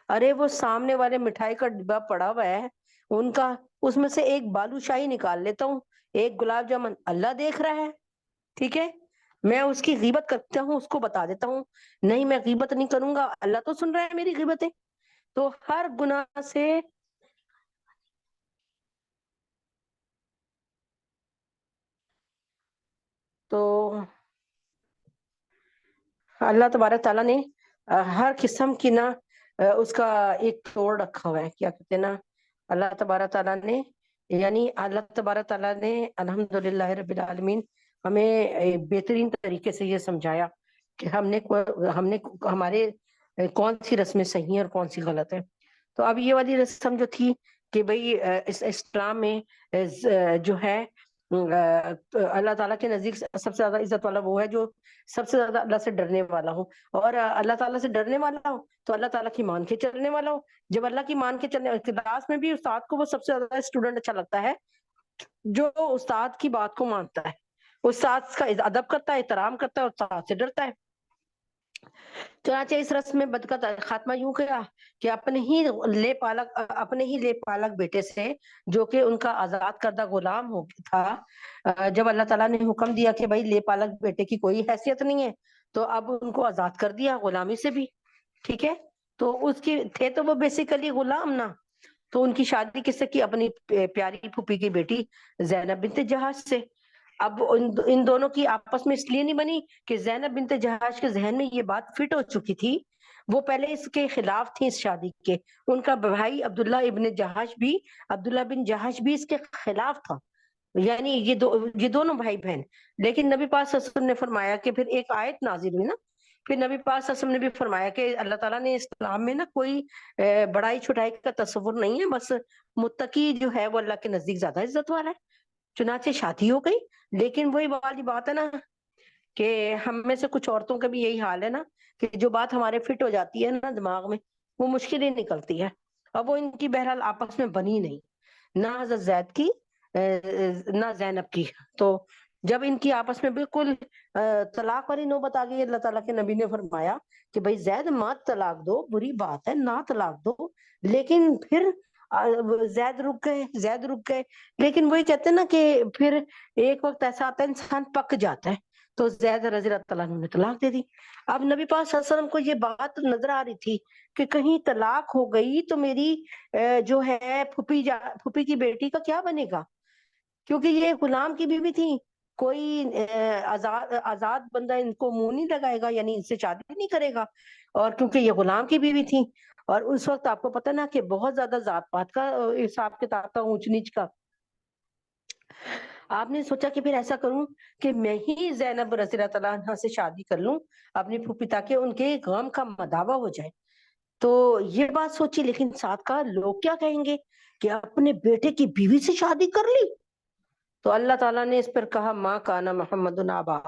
ارے وہ سامنے والے مٹھائی کا ڈبہ پڑا ہوا ہے ان کا، اس میں سے ایک بالو شاہی نکال لیتا ہوں، ایک گلاب جامن، اللہ دیکھ رہا ہے. ٹھیک ہے، میں اس کی غیبت کرتا ہوں، اس کو بتا دیتا ہوں، نہیں میں غیبت نہیں کروں گا، اللہ تو سن رہا ہے میری غیبتیں. تو ہر گناہ سے تو اللہ تبارک تعالیٰ نے ہر قسم کی نا اس کا ایک توڑ رکھا ہوا ہے، کیا کہتے ہیں نا، اللہ تبارک تعالیٰ نے، یعنی اللہ تبارک تعالیٰ نے الحمدللہ رب العالمین ہمیں بہترین طریقے سے یہ سمجھایا کہ ہم نے ہمارے کون سی رسمیں صحیح ہیں اور کون سی غلط ہیں. تو اب یہ والی رسم جو تھی کہ بھئی اس اسلام میں جو ہے اللہ تعالیٰ کے نزدیک سب سے زیادہ عزت والا وہ ہے جو سب سے زیادہ اللہ سے ڈرنے والا ہو، اور اللہ تعالیٰ سے ڈرنے والا ہو تو اللہ تعالیٰ کی مان کے چلنے والا ہو. جب اللہ کی مان کے چلنے، کلاس میں بھی استاد کو وہ سب سے زیادہ اسٹوڈنٹ اچھا لگتا ہے جو استاد کی بات کو مانتا ہے، استاد کا ادب کرتا ہے، احترام کرتا ہے، استاد سے ڈرتا ہے. چنانچہ اس رسم میں بد کا خاتمہ یوں کیا کہ اپنے ہی لے پالک بیٹے سے جو کہ ان کا آزاد کردہ غلام ہو تھا، جب اللہ تعالیٰ نے حکم دیا کہ بھائی لے پالک بیٹے کی کوئی حیثیت نہیں ہے تو اب ان کو آزاد کر دیا غلامی سے بھی. ٹھیک ہے، تو اس کی تھے تو وہ بیسیکلی غلام نا، تو ان کی شادی کس سے کی؟ اپنی پیاری پھوپھی کی بیٹی زینب بنت جہاش سے. اب ان دونوں کی آپس میں اس لیے نہیں بنی کہ زینب بنت جہاش کے ذہن میں یہ بات فٹ ہو چکی تھی، وہ پہلے اس کے خلاف تھی اس شادی کے. ان کا بھائی عبداللہ بن جہاش بھی اس کے خلاف تھا، یعنی یہ دونوں بھائی بہن. لیکن نبی پاک صلی اللہ علیہ وسلم نے فرمایا کہ پھر ایک آیت نازل ہوئی نا، پھر نبی پاک صلی اللہ علیہ وسلم نے بھی فرمایا کہ اللہ تعالیٰ نے اسلام میں نا کوئی بڑائی چھوٹائی کا تصور نہیں ہے، بس متقی جو ہے وہ اللہ کے نزدیک زیادہ عزت والا ہے. چنانچہ شادی ہو گئی. لیکن وہی والی بات ہے نا کہ ہم میں سے کچھ عورتوں کا بھی یہی حال ہے نا کہ جو بات ہمارے فٹ ہو جاتی ہے نا دماغ میں وہ مشکل ہی نکلتی ہے. اب وہ ان کی بہرحال آپس میں بنی نہیں، نہ حضرت زید کی نہ زینب کی. تو جب ان کی آپس میں بالکل طلاق والی نوبت آ گئی، اللہ تعالیٰ کے نبی نے فرمایا کہ بھائی زید مات طلاق دو، بری بات ہے نہ طلاق دو. لیکن پھر زید رک گئے. لیکن وہی کہتے ہیں نا کہ پھر ایک وقت ایسا آتا ہے انسان پک جاتا ہے، تو زید رضی اللہ عنہ نے طلاق دے دی. اب نبی پاک صلی اللہ علیہ وسلم کو یہ بات نظر آ رہی تھی کہ کہیں طلاق ہو گئی تو میری جو ہے پھوپھی کی بیٹی کا کیا بنے گا، کیونکہ یہ غلام کی بیوی تھی، کوئی آزاد بندہ ان کو منہ نہیں لگائے گا، یعنی ان سے شادی نہیں کرے گا. اور کیونکہ یہ غلام کی بیوی تھی، اور اس وقت آپ کو پتہ نا کہ بہت زیادہ ذات پات کا حساب کتاب تھا، اونچ نیچ کا. آپ نے سوچا کہ پھر ایسا کروں کہ میں ہی زینب رضی اللہ تعالیٰ عنہا سے شادی کر لوں اپنی پھوپھی، تاکہ ان کے غم کا مداوع ہو جائے. تو یہ بات سوچی، لیکن ساتھ کہا لوگ کیا کہیں گے کہ اپنے بیٹے کی بیوی سے شادی کر لی. تو اللہ تعالیٰ نے اس پر کہا ماں کانا محمد آبا،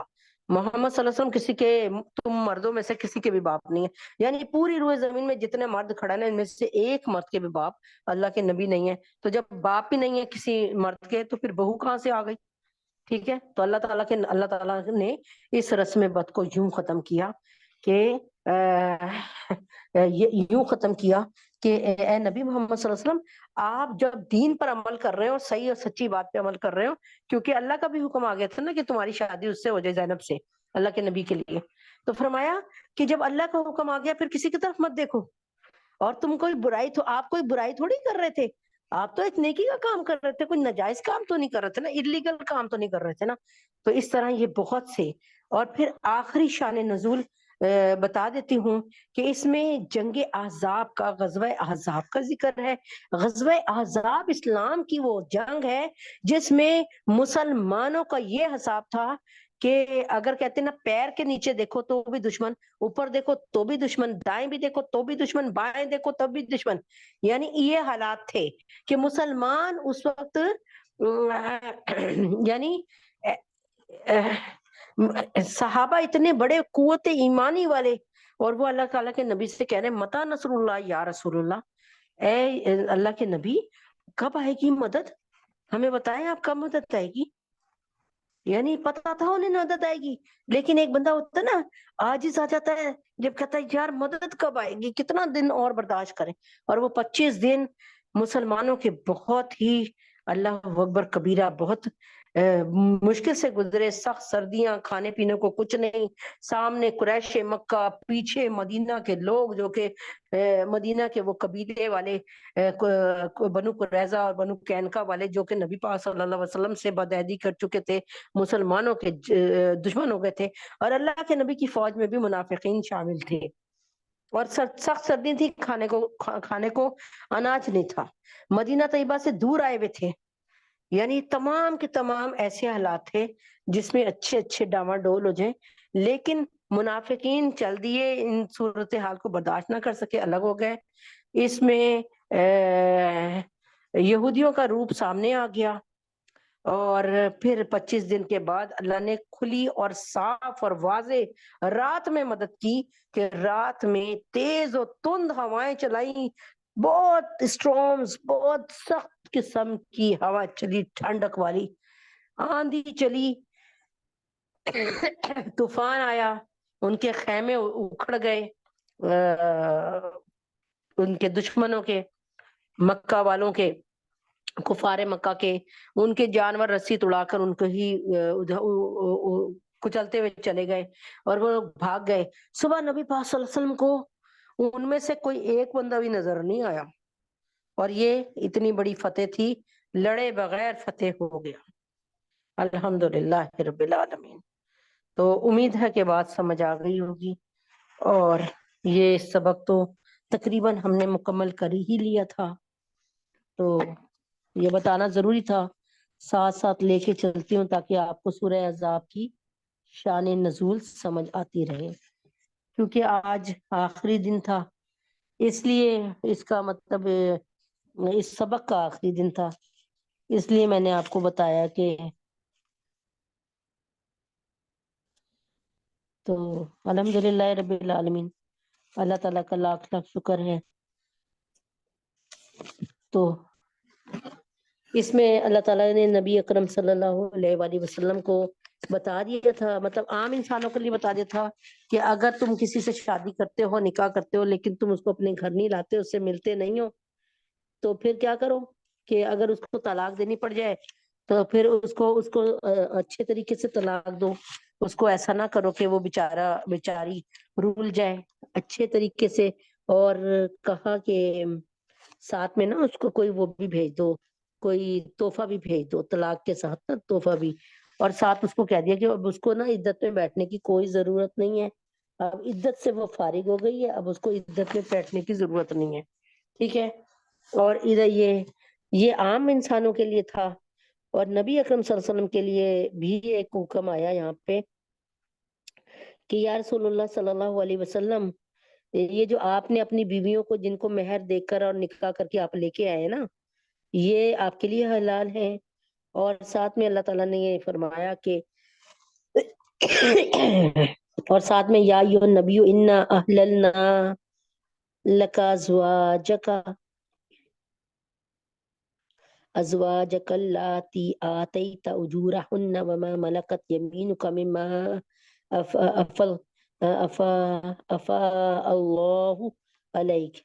محمد صلی اللہ علیہ وسلم کسی کے، تم مردوں میں سے کسی کے بھی باپ نہیں ہے. یعنی پوری روئے زمین میں جتنے مرد کھڑا ہے ان میں سے ایک مرد کے بھی باپ اللہ کے نبی نہیں ہے. تو جب باپ ہی نہیں ہے کسی مرد کے، تو پھر بہو کہاں سے آ گئی؟ ٹھیک ہے. تو اللہ تعالیٰ نے اس رسم بد کو یوں ختم کیا کہ یوں ختم کیا کہ اے نبی محمد صلی اللہ علیہ وسلم، آپ جب دین پر عمل کر رہے ہو اور صحیح اور سچی بات پہ عمل کر رہے ہو، کیونکہ اللہ کا بھی حکم آ گیا تھا نا کہ تمہاری شادی اس سے ہو جائے، زینب سے، اللہ کے نبی کے لیے. تو فرمایا کہ جب اللہ کا حکم آ گیا پھر کسی کی طرف مت دیکھو. اور تم کوئی برائی، تو آپ کوئی برائی تھوڑی کر رہے تھے، آپ تو ایک نیکی کا کام کر رہے تھے، کوئی ناجائز کام تو نہیں کر رہے تھے نا، انلیگل کام تو نہیں کر رہے تھے نا. تو اس طرح یہ بہت سے. اور پھر آخری شان نزول بتا دیتی ہوں کہ اس میں جنگ احزاب کا، غزوہ احزاب کا ذکر ہے. غزوہ احزاب اسلام کی وہ جنگ ہے جس میں مسلمانوں کا یہ حساب تھا کہ اگر کہتے ہیں نا پیر کے نیچے دیکھو تو بھی دشمن، اوپر دیکھو تو بھی دشمن، دائیں بھی دیکھو تو بھی دشمن، بائیں دیکھو تب بھی دشمن. یعنی یہ حالات تھے کہ مسلمان اس وقت یعنی صحابہ اتنے بڑے قوت ایمانی والے، اور وہ اللہ تعالیٰ کے نبی سے کہہ رہے ہیں متا نصر اللہ یا رسول اللہ، اے اللہ کے نبی کب آئے گی مدد، ہمیں بتائیں آپ کب مدد آئے گی. یعنی پتا تھا انہیں مدد آئے گی، لیکن ایک بندہ ہوتا ہے نا عاجز آ جاتا ہے جب کہتا ہے یار مدد کب آئے گی، کتنا دن اور برداشت کریں. اور وہ 25 دن مسلمانوں کے بہت ہی اللہ اکبر کبیرہ، بہت مشکل سے گزرے. سخت سردیاں، کھانے پینے کو کچھ نہیں، سامنے قریش مکہ، پیچھے مدینہ کے لوگ جو کہ مدینہ کے وہ قبیلے والے بنو قریظہ اور بنو قینقاع والے جو کہ نبی پاک صلی اللہ علیہ وسلم سے بدعہدی کر چکے تھے، مسلمانوں کے دشمن ہو گئے تھے. اور اللہ کے نبی کی فوج میں بھی منافقین شامل تھے، اور سخت سردی تھی، کھانے کو اناج نہیں تھا، مدینہ طیبہ سے دور آئے ہوئے تھے. یعنی تمام کے تمام ایسے حالات تھے جس میں اچھے اچھے ڈاواڈول ہو جائیں، لیکن منافقین چل دیے، ان صورتحال کو برداشت نہ کر سکے، الگ ہو گئے. اس میں یہودیوں کا روپ سامنے آ گیا. اور پھر 25 دن کے بعد اللہ نے کھلی اور صاف اور واضح رات میں مدد کی، کہ رات میں تیز و تند ہوائیں چلائیں، بہت اسٹرامز، بہت سخت قسم کی ہوا چلی، ٹھنڈک والی آندھی چلی، طوفان آیا، ان کے خیمے اکھڑ گئے، ان کے دشمنوں کے، مکہ والوں کے، کفار مکہ کے، ان کے جانور رسی توڑا کر ان کو ہی کچلتے ہوئے چلے گئے اور وہ بھاگ گئے. صبح نبی پاک صلی اللہ علیہ وسلم کو ان میں سے کوئی ایک بندہ بھی نظر نہیں آیا، اور یہ اتنی بڑی فتح تھی، لڑے بغیر فتح ہو گیا. الحمدللہ رب العالمین. تو امید ہے کہ بات سمجھ آ گئی ہوگی، اور یہ سبق تو تقریباً ہم نے مکمل کر ہی لیا تھا، تو یہ بتانا ضروری تھا. ساتھ ساتھ لے کے چلتی ہوں تاکہ آپ کو سورہ احزاب کی شان نزول سمجھ آتی رہے، کیونکہ آج آخری دن تھا، اس لیے اس کا مطلب اس سبق کا آخری دن تھا، اس لیے میں نے آپ کو بتایا کہ تو الحمدللہ رب العالمین، اللہ تعالیٰ کا لاکھ لاکھ شکر ہے. تو اس میں اللہ تعالیٰ نے نبی اکرم صلی اللہ علیہ وآلہ وسلم کو بتا دیا تھا، مطلب عام انسانوں کے لیے بتا دیا تھا کہ اگر تم کسی سے شادی کرتے ہو، نکاح کرتے ہو، لیکن تم اس کو اپنے گھر نہیں لاتے، اس سے ملتے نہیں ہو، تو پھر کیا کرو کہ اگر اس کو طلاق دینی پڑ جائے تو پھر اس کو اچھے طریقے سے طلاق دو، اس کو ایسا نہ کرو کہ وہ بیچاری رول جائے، اچھے طریقے سے. اور کہا کہ ساتھ میں نا اس کو کوئی وہ بھی بھیج دو، کوئی تحفہ بھی بھیج دو، طلاق کے ساتھ نا تحفہ بھی. اور ساتھ اس کو کہہ دیا کہ اب اس کو نا عدت میں بیٹھنے کی کوئی ضرورت نہیں ہے، اب عدت سے وہ فارغ ہو گئی ہے، اب اس کو عدت میں بیٹھنے کی ضرورت نہیں ہے. ٹھیک ہے. اور ادھر یہ عام انسانوں کے لیے تھا، اور نبی اکرم صلی اللہ علیہ وسلم کے لیے بھی ایک حکم آیا یہاں پہ کہ یا رسول اللہ صلی اللہ علیہ وسلم، یہ جو آپ نے اپنی بیویوں کو جن کو مہر دے کر اور نکاح کر کے آپ لے کے آئے نا، یہ آپ کے لیے حلال ہے۔ اور ساتھ میں اللہ تعالیٰ نے یہ فرمایا کہ اور ساتھ میں یا ایھا النبی انا احللنا لک ازواجک اللاتی آتیت اجورہن وما ملکت یمینک مما افا افا افا اللہ علیک۔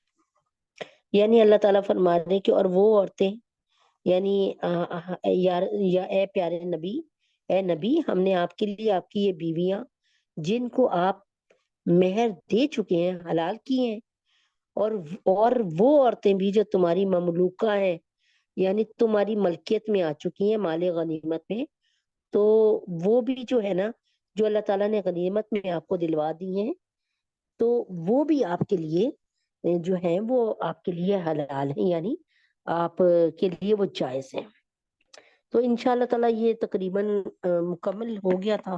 یعنی اللہ تعالیٰ فرما رہے کہ اور وہ عورتیں، یعنی یا اے پیارے نبی، اے نبی، ہم نے آپ کے لیے آپ کی یہ بیویاں جن کو آپ مہر دے چکے ہیں، حلال کی ہیں، اور اور وہ عورتیں بھی جو تمہاری مملوکہ ہیں، یعنی تمہاری ملکیت میں آ چکی ہیں مال غنیمت میں، تو وہ بھی جو ہے نا، جو اللہ تعالیٰ نے غنیمت میں آپ کو دلوا دی ہیں، تو وہ بھی آپ کے لیے جو ہیں وہ آپ کے لیے حلال ہیں، یعنی آپ کے لیے وہ جائز ہیں۔ تو انشاءاللہ تعالیٰ یہ تقریباً مکمل ہو گیا تھا۔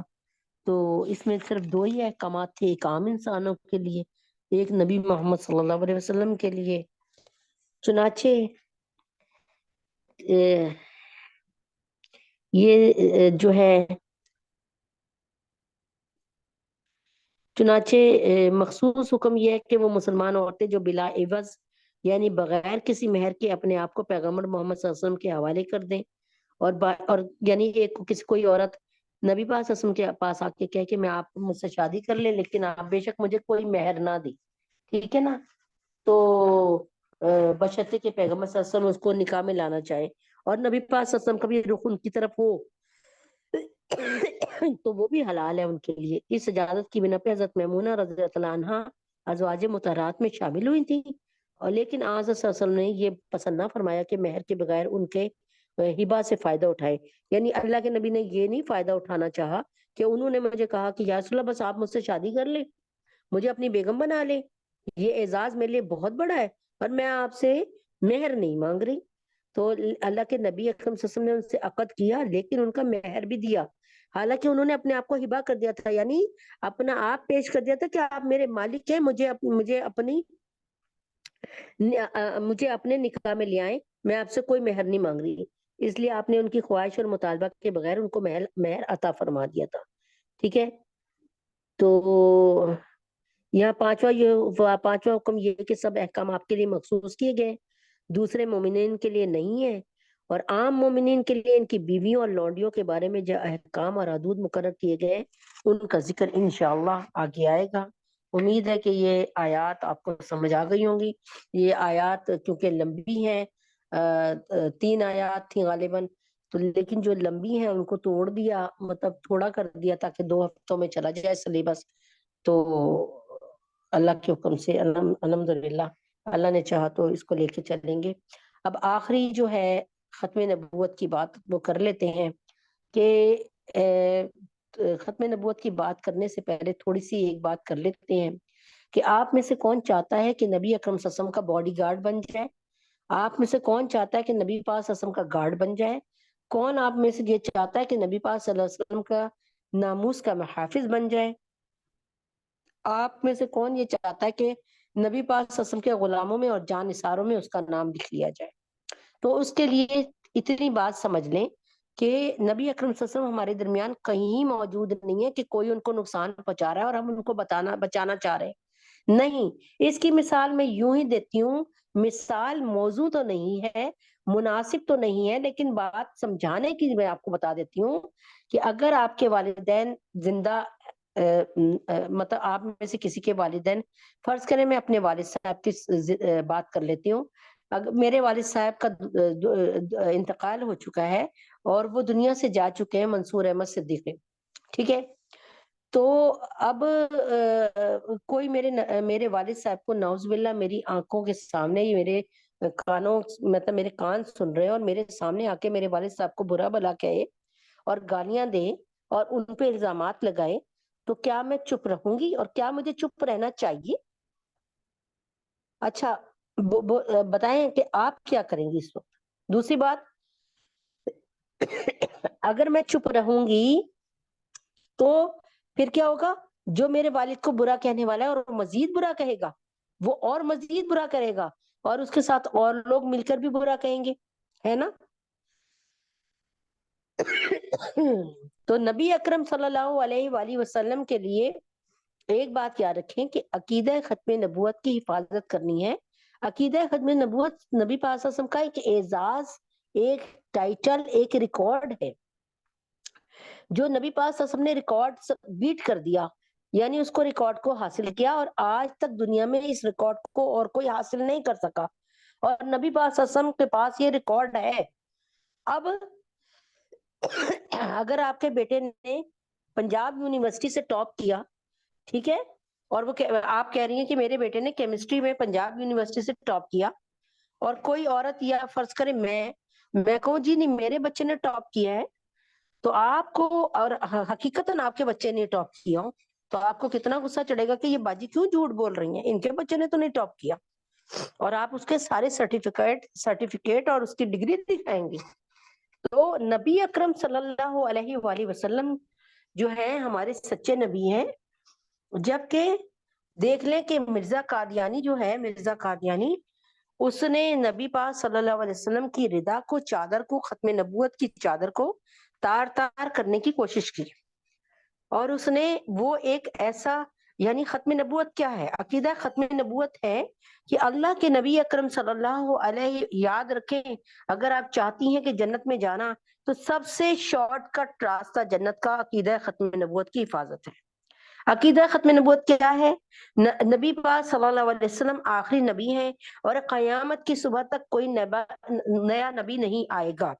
تو اس میں صرف دو ہی احکامات تھے، ایک عام انسانوں کے لیے، ایک نبی محمد صلی اللہ علیہ وسلم کے لیے۔ چنانچہ یہ جو ہے چنانچہ مخصوص حکم یہ ہے کہ وہ مسلمان عورتیں جو بلا عوض، یعنی بغیر کسی مہر کے اپنے آپ کو پیغمبر محمد صلی اللہ علیہ وسلم کے حوالے کر دیں، اور یعنی کوئی عورت نبی پاک صلی اللہ علیہ وسلم کے پاس آ کے کہے کہ میں آپ مجھ سے شادی کر لیں لیکن آپ بے شک مجھے کوئی مہر نہ دی، ٹھیک ہے نا، تو بشرطے کہ پیغمبر صلی اللہ علیہ وسلم اس کو نکاح میں لانا چاہے اور نبی پاک صلی اللہ علیہ وسلم کا بھی رخ ان کی طرف ہو، تو وہ بھی حلال ہے ان کے لیے۔ اس اجازت کی بنا پہ حضرت میمونہ رضی اللہ عنہا ازواج مطہرات میں شامل ہوئی تھی، اور لیکن آج صلی اللہ علیہ وسلم نے یہ پسند نہ فرمایا کہ مہر کے بغیر ان کے ہبہ سے فائدہ اٹھائے، یعنی اللہ کے نبی نے یہ نہیں فائدہ اٹھانا چاہا کہ انہوں نے مجھے کہا کہ یا رسول اللہ بس آپ مجھ سے شادی کر لیں، مجھے اپنی بیگم بنا لیں، یہ اعزاز میرے لیے بہت بڑا ہے، اور میں آپ سے مہر نہیں مانگ رہی۔ تو اللہ کے نبی اکرم صلی اللہ علیہ وسلم نے ان سے عقد کیا لیکن ان کا مہر بھی دیا، حالانکہ انہوں نے اپنے آپ کو ہبہ کر دیا تھا، یعنی اپنا آپ پیش کر دیا تھا کہ آپ میرے مالک ہیں، مجھے اپنے نکاح میں لے آئیں، میں آپ سے کوئی مہر نہیں مانگ رہی، اس لیے آپ نے ان کی خواہش اور مطالبہ کے بغیر ان کو مہر عطا فرما دیا تھا، ٹھیک ہے۔ تو یہاں پانچواں حکم یہ کہ سب احکام آپ کے لیے مخصوص کیے گئے، دوسرے مومنین کے لیے نہیں ہے، اور عام مومنین کے لیے ان کی بیویوں اور لونڈیوں کے بارے میں جو احکام اور حدود مقرر کیے گئے ان کا ذکر انشاءاللہ آگے آئے گا۔ امید ہے کہ یہ آیات آپ کو سمجھ آ گئی ہوں گی۔ یہ آیات کیونکہ لمبی ہیں، 3 آیات تھیں غالباً، تو لیکن جو لمبی ہیں ان کو توڑ دیا، مطلب تھوڑا کر دیا تاکہ 2 ہفتوں میں چلا جائے سلیبس، تو اللہ کے حکم سے الحمدللہ اللہ نے چاہا تو اس کو لے کے چلیں گے۔ اب آخری جو ہے ختم نبوت کی بات وہ کر لیتے ہیں کہ ختم نبوت کی بات کرنے سے پہلے تھوڑی سی ایک بات کر لیتے ہیں کہ آپ میں سے کون چاہتا ہے کہ نبی اکرم صلی اللہ علیہ وسلم کا باڈی گارڈ بن جائے؟ آپ میں سے کون چاہتا ہے کہ نبی پاک صلی اللہ علیہ وسلم کا گارڈ بن جائے؟ کون آپ میں سے یہ چاہتا ہے کہ نبی پاک صلی اللہ علیہ وسلم کا ناموس کا محافظ بن جائے؟ آپ میں سے کون یہ چاہتا ہے کہ نبی پاک صلی اللہ علیہ وسلم کے غلاموں میں اور جان نثاروں میں اس کا نام لکھ لیا جائے؟ تو اس کے لیے اتنی بات سمجھ لیں کہ نبی اکرم صلی اللہ علیہ وسلم ہمارے درمیان کہیں موجود نہیں ہے کہ کوئی ان کو نقصان پہنچا رہا ہے اور ہم ان کو بچانا چاہ رہے ہیں، نہیں۔ اس کی مثال میں یوں ہی دیتی ہوں، مثال موضوع تو نہیں ہے، مناسب تو نہیں ہے، لیکن بات سمجھانے کی میں آپ کو بتا دیتی ہوں کہ اگر آپ کے والدین زندہ مطلب آپ میں سے کسی کے والدین، فرض کریں میں اپنے والد صاحب کی بات کر لیتی ہوں، اگر میرے والد صاحب کا انتقال ہو چکا ہے اور وہ دنیا سے جا چکے ہیں، منصور احمد صدیقی، ٹھیک ہے، تو اب کوئی میرے والد صاحب کو نعوذ باللہ میری آنکھوں کے سامنے ہی میرے کانوں مطلب میرے کان سن رہے ہیں اور میرے سامنے آ کے میرے والد صاحب کو برا بھلا کہے اور گالیاں دے اور ان پہ الزامات لگائے، تو کیا میں چپ رہوں گی؟ اور کیا مجھے چپ رہنا چاہیے؟ اچھا، بتائیں کہ آپ کیا کریں گی اس وقت؟ دوسری بات، اگر میں چپ رہوں گی تو پھر کیا ہوگا؟ جو میرے والد کو برا کہنے والا ہے اور مزید برا کہے گا، وہ اور مزید برا کرے گا، اور اس کے ساتھ اور لوگ مل کر بھی برا کہیں گے، ہے نا؟ تو نبی اکرم صلی اللہ علیہ وآلہ وسلم کے لیے ایک بات یاد رکھیں کہ عقیدہ ختم نبوت کی حفاظت کرنی ہے۔ عقیدہ ختم نبوت نبی پاک صلی اللہ علیہ وسلم کا ایک اعزاز، ایک ٹائٹل، ایک ریکارڈ ہے جو نبی پاک صلی اللہ علیہ وسلم نے ریکارڈ بیٹ کر دیا، یعنی اس کو ریکارڈ کو حاصل کیا، اور آج تک دنیا میں اس ریکارڈ کو اور کوئی حاصل نہیں کر سکا، اور نبی پاک صلی اللہ علیہ وسلم کے پاس یہ ریکارڈ ہے۔ اب اگر آپ کے بیٹے نے پنجاب یونیورسٹی سے ٹاپ کیا، ٹھیک ہے، اور وہ آپ کہہ رہی ہیں کہ میرے بیٹے نے کیمسٹری میں پنجاب یونیورسٹی سے ٹاپ کیا، اور کوئی عورت یا فرض کرے میں کہوں جی نہیں میرے بچے نے ٹاپ کیا ہے، تو آپ کو، اور حقیقتاً آپ کے بچے نے ٹاپ کیا ہو، تو آپ کو کتنا غصہ چڑھے گا کہ یہ باجی کیوں جھوٹ بول رہی ہیں، ان کے بچے نے تو نہیں ٹاپ کیا، اور آپ اس کے سارے سرٹیفکیٹ اور اس کی ڈگری دکھائیں گے۔ تو نبی اکرم صلی اللہ علیہ وآلہ وسلم جو ہے ہمارے سچے نبی ہیں، جبکہ دیکھ لیں کہ مرزا قادیانی جو ہے، مرزا قادیانی، اس نے نبی پاک صلی اللہ علیہ وسلم کی ردا کو، چادر کو، ختم نبوت کی چادر کو تار تار کرنے کی کوشش کی، اور اس نے وہ ایک ایسا، یعنی ختم نبوت کیا ہے؟ عقیدہ ختم نبوت ہے کہ اللہ کے نبی اکرم صلی اللہ علیہ، یاد رکھیں اگر آپ چاہتی ہیں کہ جنت میں جانا تو سب سے شارٹ کٹ راستہ جنت کا عقیدہ ختم نبوت کی حفاظت ہے۔ عقیدہ ختم نبوت کیا ہے؟ نبی پاک صلی اللہ علیہ وسلم آخری نبی ہیں، اور قیامت کی صبح تک کوئی نیا نبی نہیں آئے گا۔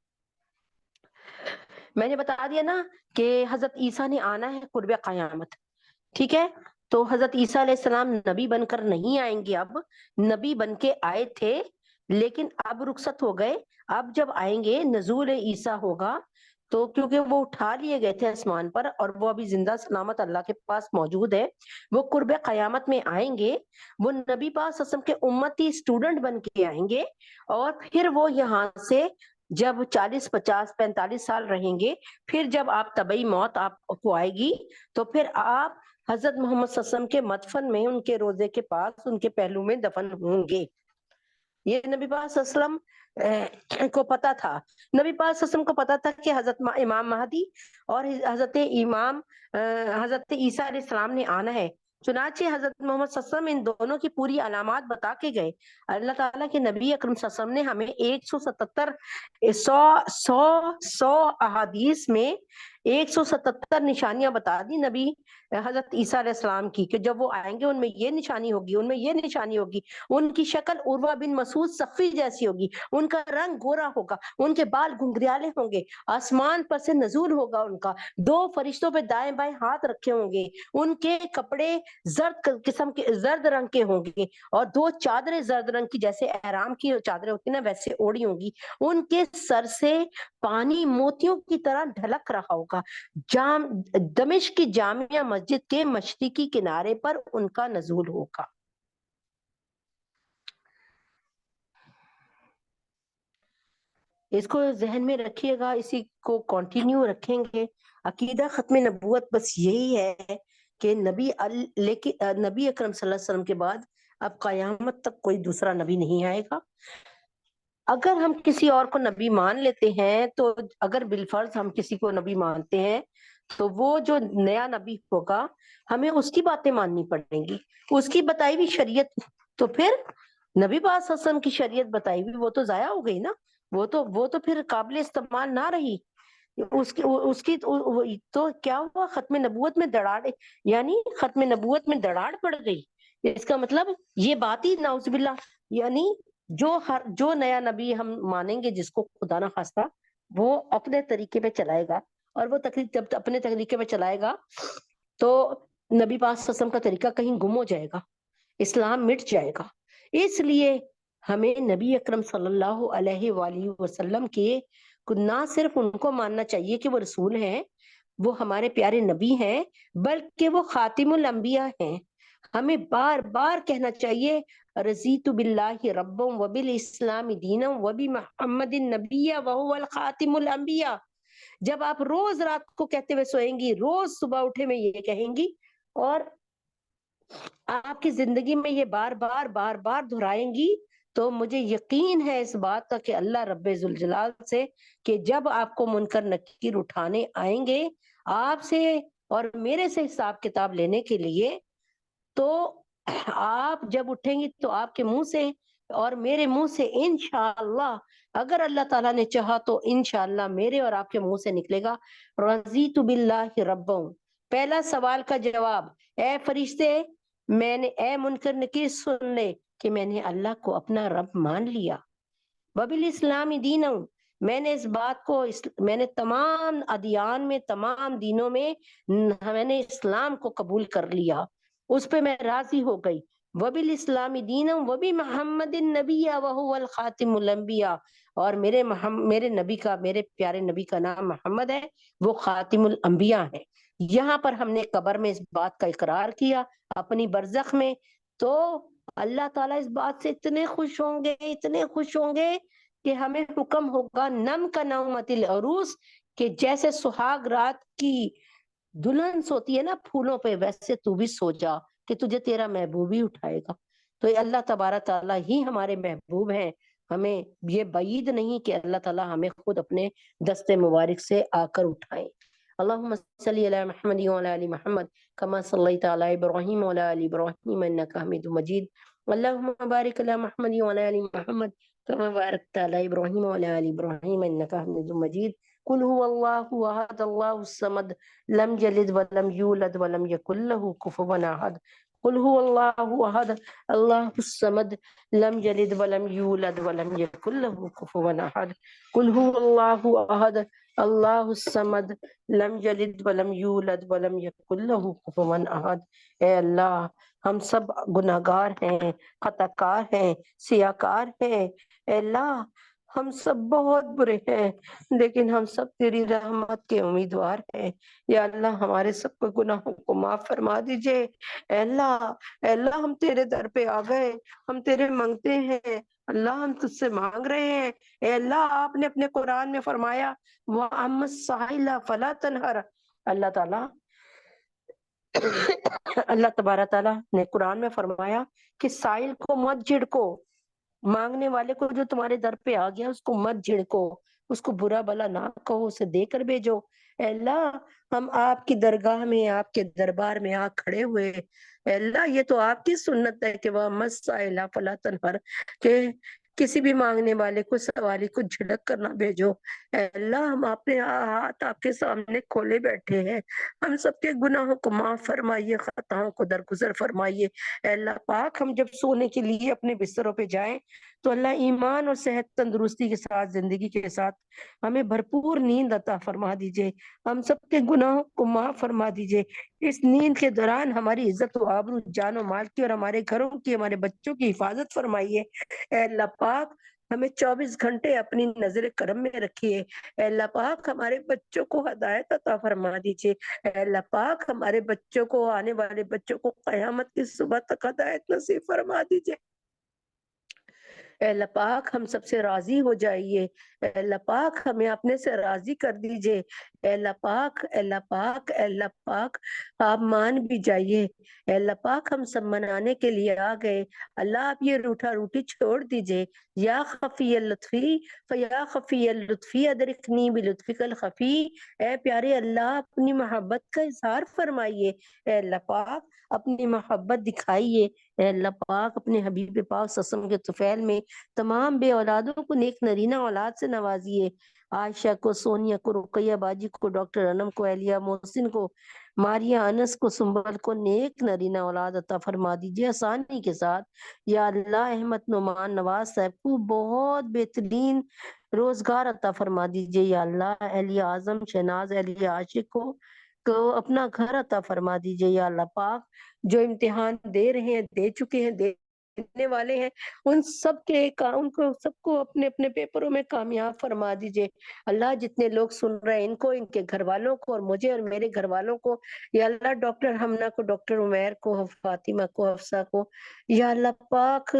میں نے بتا دیا نا کہ حضرت عیسیٰ نے آنا ہے قرب قیامت، ٹھیک ہے، تو حضرت عیسیٰ علیہ السلام نبی بن کر نہیں آئیں گے، اب نبی بن کے آئے تھے لیکن اب رخصت ہو گئے، اب جب آئیں گے نزول عیسیٰ ہوگا، تو کیونکہ وہ اٹھا لیے گئے تھے آسمان پر اور وہ ابھی زندہ سلامت اللہ کے پاس موجود ہے، وہ قرب قیامت میں آئیں گے، وہ نبی پاک صلی اللہ علیہ وسلم کے امتی اسٹوڈنٹ بن کے آئیں گے، اور پھر وہ یہاں سے جب 40 50 45 سال رہیں گے، پھر جب آپ طبعی موت آپ کو آئے گی، تو پھر آپ حضرت محمد صلی اللہ علیہ وسلم کے مدفن میں، ان کے روزے کے پاس، ان کے پہلو میں دفن ہوں گے۔ یہ نبی پاک صلی اللہ علیہ وسلم کو پتا تھا، نبی پاک صلی اللہ علیہ وسلم کو پتا تھا کہ حضرت امام مہدی اور حضرت حضرت عیسیٰ علیہ السلام نے آنا ہے، چنانچہ حضرت محمد صلی اللہ علیہ وسلم ان دونوں کی پوری علامات بتا کے گئے۔ اللہ تعالیٰ کے نبی اکرم صلی اللہ علیہ وسلم نے ہمیں 177 100 احادیث میں 177 نشانیاں بتا دی نبی حضرت عیسیٰ علیہ السلام کی، کہ جب وہ آئیں گے ان میں یہ نشانی ہوگی، ان میں یہ نشانی ہوگی، ان کی شکل عروہ بن مسعود صفی جیسی ہوگی، ان کا رنگ گورا ہوگا، ان کے بال گھنگریالے ہوں گے، آسمان پر سے نزول ہوگا ان کا، 2 فرشتوں پہ دائیں بائیں ہاتھ رکھے ہوں گے، ان کے کپڑے زرد رنگ کے ہوں گے، اور 2 چادریں زرد رنگ کی، جیسے احرام کی چادریں ہوتی ہیں نا ویسے اوڑی ہوں گی، ان کے سر سے پانی موتیوں کی طرح ڈھلک رہا ہوگا، دمشق کی جامعہ مسجد کے مشرقی کنارے پر ان کا نزول ہوگا۔ اس کو ذہن میں رکھیے گا، اسی کو کنٹینیو رکھیں گے۔ عقیدہ ختم نبوت بس یہی ہے کہ نبی اکرم صلی اللہ علیہ وسلم کے بعد اب قیامت تک کوئی دوسرا نبی نہیں آئے گا۔ اگر ہم کسی اور کو نبی مان لیتے ہیں، تو اگر بالفرض ہم کسی کو نبی مانتے ہیں، تو وہ جو نیا نبی ہوگا ہمیں اس کی باتیں ماننی پڑیں گی، اس کی بتائی ہوئی شریعت، تو پھر نبی پاک صلی اللہ علیہ وسلم کی شریعت بتائی ہوئی وہ تو ضائع ہو گئی نا، وہ تو پھر قابل استعمال نہ رہی، اس کی تو کیا ہوا؟ ختم نبوت میں دراڑ، یعنی ختم نبوت میں دراڑ پڑ گئی۔ اس کا مطلب یہ بات ہی نعوذ باللہ، یعنی جو نیا نبی ہم مانیں گے جس کو خدا نہ خواستہ وہ اپنے طریقے پہ چلائے گا، اور وہ جب اپنے طریقے پہ چلائے گا تو نبی پاک صلی اللہ علیہ وسلم کا طریقہ کہیں گم ہو جائے گا، اسلام مٹ جائے گا۔ اس لیے ہمیں نبی اکرم صلی اللہ علیہ وآلہ وسلم کے نہ صرف ان کو ماننا چاہیے کہ وہ رسول ہیں، وہ ہمارے پیارے نبی ہیں، بلکہ وہ خاتم الانبیاء ہیں۔ ہمیں بار بار کہنا چاہیے رضیت باللہ ربا وبالاسلام دینا وبمحمد نبیا وهو الخاتم الانبیاء۔ جب آپ روز رات کو کہتے ہوئے سوئیں گی، روز صبح اٹھے میں یہ کہیں گی، اور آپ کی زندگی میں یہ بار بار بار بار دہرائیں گی، تو مجھے یقین ہے اس بات کا کہ اللہ رب ذوالجلال سے، کہ جب آپ کو منکر نکیر اٹھانے آئیں گے آپ سے اور میرے سے حساب کتاب لینے کے لیے، تو آپ جب اٹھیں گی تو آپ کے منہ سے اور میرے منہ سے انشاءاللہ، اگر اللہ تعالیٰ نے چاہا تو انشاءاللہ میرے اور آپ کے منہ سے نکلے گا رضیت باللہ ربا۔ پہلا سوال کا جواب، اے فرشتے، اے منکر نکیر سن لے کہ میں نے اللہ کو اپنا رب مان لیا، وبالاسلام دینا، میں نے اس بات کو میں نے تمام ادیان میں، تمام دینوں میں میں نے اسلام کو قبول کر لیا، اس پہ میں راضی ہو گئی، وبالاسلام دینا وبی محمد النبی وهو الخاتم الانبیاء، اور میرے نبی کا، میرے پیارے نبی کا نام محمد ہے، وہ خاتم الانبیاء ہے۔ یہاں پر ہم نے قبر میں اس بات کا اقرار کیا، اپنی برزخ میں، تو اللہ تعالیٰ اس بات سے اتنے خوش ہوں گے، اتنے خوش ہوں گے کہ ہمیں حکم ہوگا نم کا نومت العروس، کہ جیسے سہاگ رات کی دلہن سوتی ہے نا پھولوں پہ، ویسے تو بھی سو جا کہ تجھے تیرا محبوب ہی اٹھائے گا۔ تو یہ اللہ تبارک تعالیٰ ہی ہمارے محبوب ہیں، ہمیں یہ بعید نہیں کہ اللہ تعالیٰ ہمیں خود اپنے دستے مبارک سے آ کر اٹھائیں۔ اللہم صلی علی محمد وعلی آل محمد کما صلیت علی ابراہیم وعلی آل ابراہیم انک حمید مجید، اللہم بارک علی محمد وعلی آل محمد کما بارکت علی ابراہیم وعلی آل ابراہیم انک حمید مجید۔ قل هو اللہ احد اللہ الصمد لم یلد ولم یولد ولم یکن له کفوا احد۔ قل هو اللہ احد اللہ الصمد لم یلد ولم یولد ولم یکن له کفوا احد۔ قل هو اللہ احد اللہ الصمد لم یلد ولم یولد ولم یکن له کفوا احد۔ اے اللہ، ہم سب گناہگار ہیں، خطا کار ہیں، سیاکار ہیں، اے اللہ ہم سب بہت برے ہیں، لیکن ہم سب تیری رحمت کے امیدوار ہیں۔ یا اللہ ہمارے سب کو گناہوں کو معاف فرما دیجئے۔ اے اللہ، اے اللہ ہم تیرے در پہ آ گئے، ہم تیرے مانگتے ہیں، اللہ ہم تجھ سے مانگ رہے ہیں۔ اے اللہ، آپ نے اپنے قرآن میں فرمایا وَأَمَّا السَّائِلَ فَلَا تَنْهَرْ، اللہ تعالیٰ اللہ تبارک تعالیٰ نے قرآن میں فرمایا کہ سائل کو مت جھڑکو، مانگنے والے کو جو تمہارے در پہ آ گیا اس کو مت جھڑکو، اس کو برا بلا نہ کہو، اسے دے کر بھیجو۔ اے اللہ، ہم آپ کی درگاہ میں، آپ کے دربار میں آ کھڑے ہوئے، اے اللہ یہ تو آپ کی سنت ہے کہ وہ مسائلہ فلا تنہر، کہ کسی بھی مانگنے والے کو، سوالی کو جھڑک کر نہ بھیجو۔ اے اللہ ہم اپنے ہاتھ آپ کے سامنے کھولے بیٹھے ہیں، ہم سب کے گناہوں کو معاف فرمائیے، خطاؤں کو درگزر فرمائیے۔ اے اللہ پاک، ہم جب سونے کے لیے اپنے بستروں پہ جائیں تو اللہ ایمان اور صحت تندرستی کے ساتھ، زندگی کے ساتھ ہمیں بھرپور نیند عطا فرما دیجئے، ہم سب کے گناہوں کو معاف فرما دیجئے۔ اس نیند کے دوران ہماری عزت و آبرو، جان و مال کی اور ہمارے گھروں کی، ہمارے بچوں کی حفاظت فرمائیے۔ اے اللہ پاک، ہمیں 24 گھنٹے اپنی نظر کرم میں رکھیے۔ اے اللہ پاک، ہمارے بچوں کو ہدایت عطا فرما دیجئے۔ اے اللہ پاک، ہمارے بچوں کو، آنے والے بچوں کو قیامت کی صبح تک ہدایت نصیب فرما دیجئے۔ اے اللہ پاک، ہم سب سے راضی ہو جائیے، اے اللہ پاک ہمیں اپنے سے راضی کر دیجئے۔ اے اللہ پاک، اے اللہ پاک، اے اللہ پاک، آپ مان بھی جائیے۔ اے اللہ پاک، ہم سب منانے کے لیے آ گئے، اللہ آپ یہ روٹھا روٹی چھوڑ دیجئے۔ یا خفی اللطفی فیا خفی اللطفی ادرکنی بلطفک الخفی، اے پیارے اللہ اپنی محبت کا اظہار فرمائیے۔ اے اللہ پاک اپنی محبت دکھائیے۔ اے اللہ پاک اپنے حبیب پاک صلی اللہ علیہ وسلم کے طفیل میں تمام بے اولادوں کو نیک نرینہ اولاد سے نوازیے، عائشہ کو، سونیا کو، رقیہ باجی کو، ڈاکٹر انم کو، اہلیہ محسن کو، ماریہ انس کو، سنبل کو نیک نرینہ اولاد عطا فرما دیجیے آسانی کے ساتھ۔ یا اللہ احمد نعمان نواز صاحب کو بہت بہترین روزگار عطا فرما دیجیے۔ یا اللہ اہلیہ اعظم شہناز اہلیہ عاشق کو اپنا گھر عطا فرما دیجیے۔ یا اللہ پاک جو امتحان دے رہے ہیں، دے چکے ہیں، دینے والے ہیں، ان سب کو اپنے اپنے پیپروں میں کامیاب فرما دیجئے۔ اللہ جتنے لوگ سن رہے ہیں، ان کو، ان کے گھر والوں کو، اور مجھے اور میرے گھر والوں کو، یا اللہ ڈاکٹر حمنہ کو، ڈاکٹر عمیر کو، فاطمہ کو، حفصہ کو، یا اللہ پاک،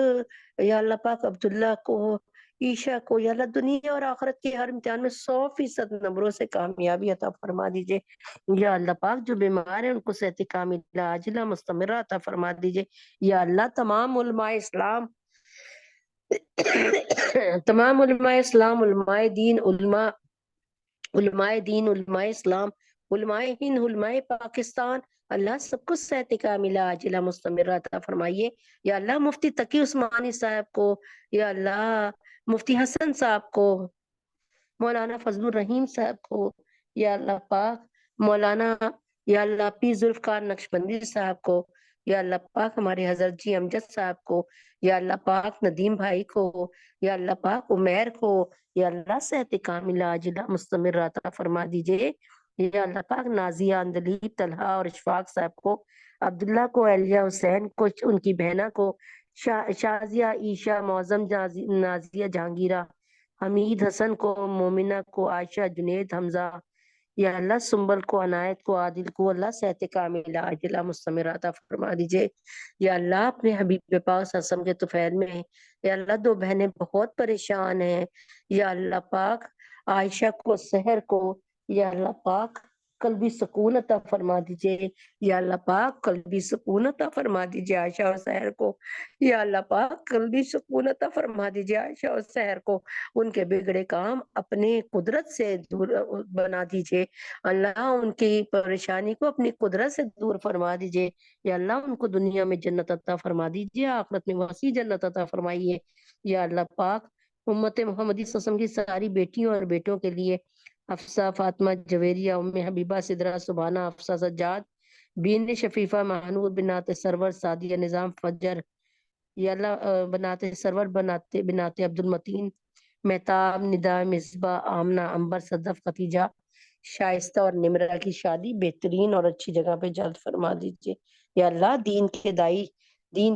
یا اللہ پاک عبداللہ کو، عیشا کو یا اللہ دنیا اور آخرت کے ہر امتحان میں 100% نمبروں سے کامیابی عطا فرما دیجئے۔ یا اللہ پاک جو بیمار ہیں ان کو صحت کاملہ عاجلہ مستمرہ عطا فرما دیجئے۔ یا اللہ تمام علماء اسلام تمام علماء اسلام، علماء اسلام، علماء ہند، علماء پاکستان، اللہ سب کو صحت کاملہ عاجلہ مستمرہ عطا فرمائیے۔ یا اللہ مفتی تقی عثمانی صاحب کو، یا اللہ مفتی حسن صاحب کو، مولانا فضل الرحیم صاحب کو، یا اللہ پاک مولانا، یا اللہ پیر ذوالفقار نقشبندی صاحب کو، یا اللہ پاک ہمارے حضرت جی امجد صاحب کو، یا اللہ پاک ندیم بھائی کو، یا اللہ پاک عمیر کو، یا اللہ صحت کاملہ عاجلہ مستمرہ عطا فرما دیجئے۔ یا اللہ پاک نازیہ، اندلیب، طلحہ اور اشفاق صاحب کو، عبداللہ کو، اہلیہ حسین کو، ان کی بہنہ کو، شازیہ، عیشا، معظم، نازیہ، جہانگیرہ، حمید، حسن کو، مومنہ کو، عائشہ، جنید، حمزہ، یا اللہ سنبل کو، عنایت کو، عادل کو، اللہ صحت کاملہ عاجلہ مستمرہ عطا فرما دیجئے۔ یا اللہ اپنے حبیب پاک صلی اللہ علیہ وسلم کے طفیل میں، یا اللہ 2 بہنیں بہت پریشان ہیں، یا اللہ پاک عائشہ کو، سحر کو، یا اللہ پاک قلبی سکون عطا فرما دیجئے۔ یا اللہ پاک قلبی سکون عطا فرما دیجئے عائشہ اور سحر کو، یا اللہ پاک قلبی سکون عطا فرما دیجئے عائشہ اور سحر کو، ان کے بگڑے کام اپنے قدرت سے دور بنا دیجئے۔ اللہ ان کی پریشانی کو اپنی قدرت سے دور فرما دیجئے۔ یا اللہ ان کو دنیا میں جنت عطا فرما دیجئے، آخرت میں وسیع جنت عطا فرمائیے۔ یا اللہ پاک امت محمدی صلی اللہ علیہ وسلم کی ساری بیٹیوں اور بیٹوں کے لیے، حفصہ، فاطمہ، جویریہ، ام حبیبہ، سدرہ، سبحانہ، حفصہ، سجاد، بین شفیفہ، مہنور، بنات سرور، سعدیہ، نظام، فجر، یا اللہ بنات سرور، بنات عبد المتین، مہتاب، ندا، مصباح، آمنہ، امبر، صدف، ختیجہ، شائستہ اور نمرہ کی شادی بہترین اور اچھی جگہ پہ جلد فرما دیجئے۔ یا اللہ دین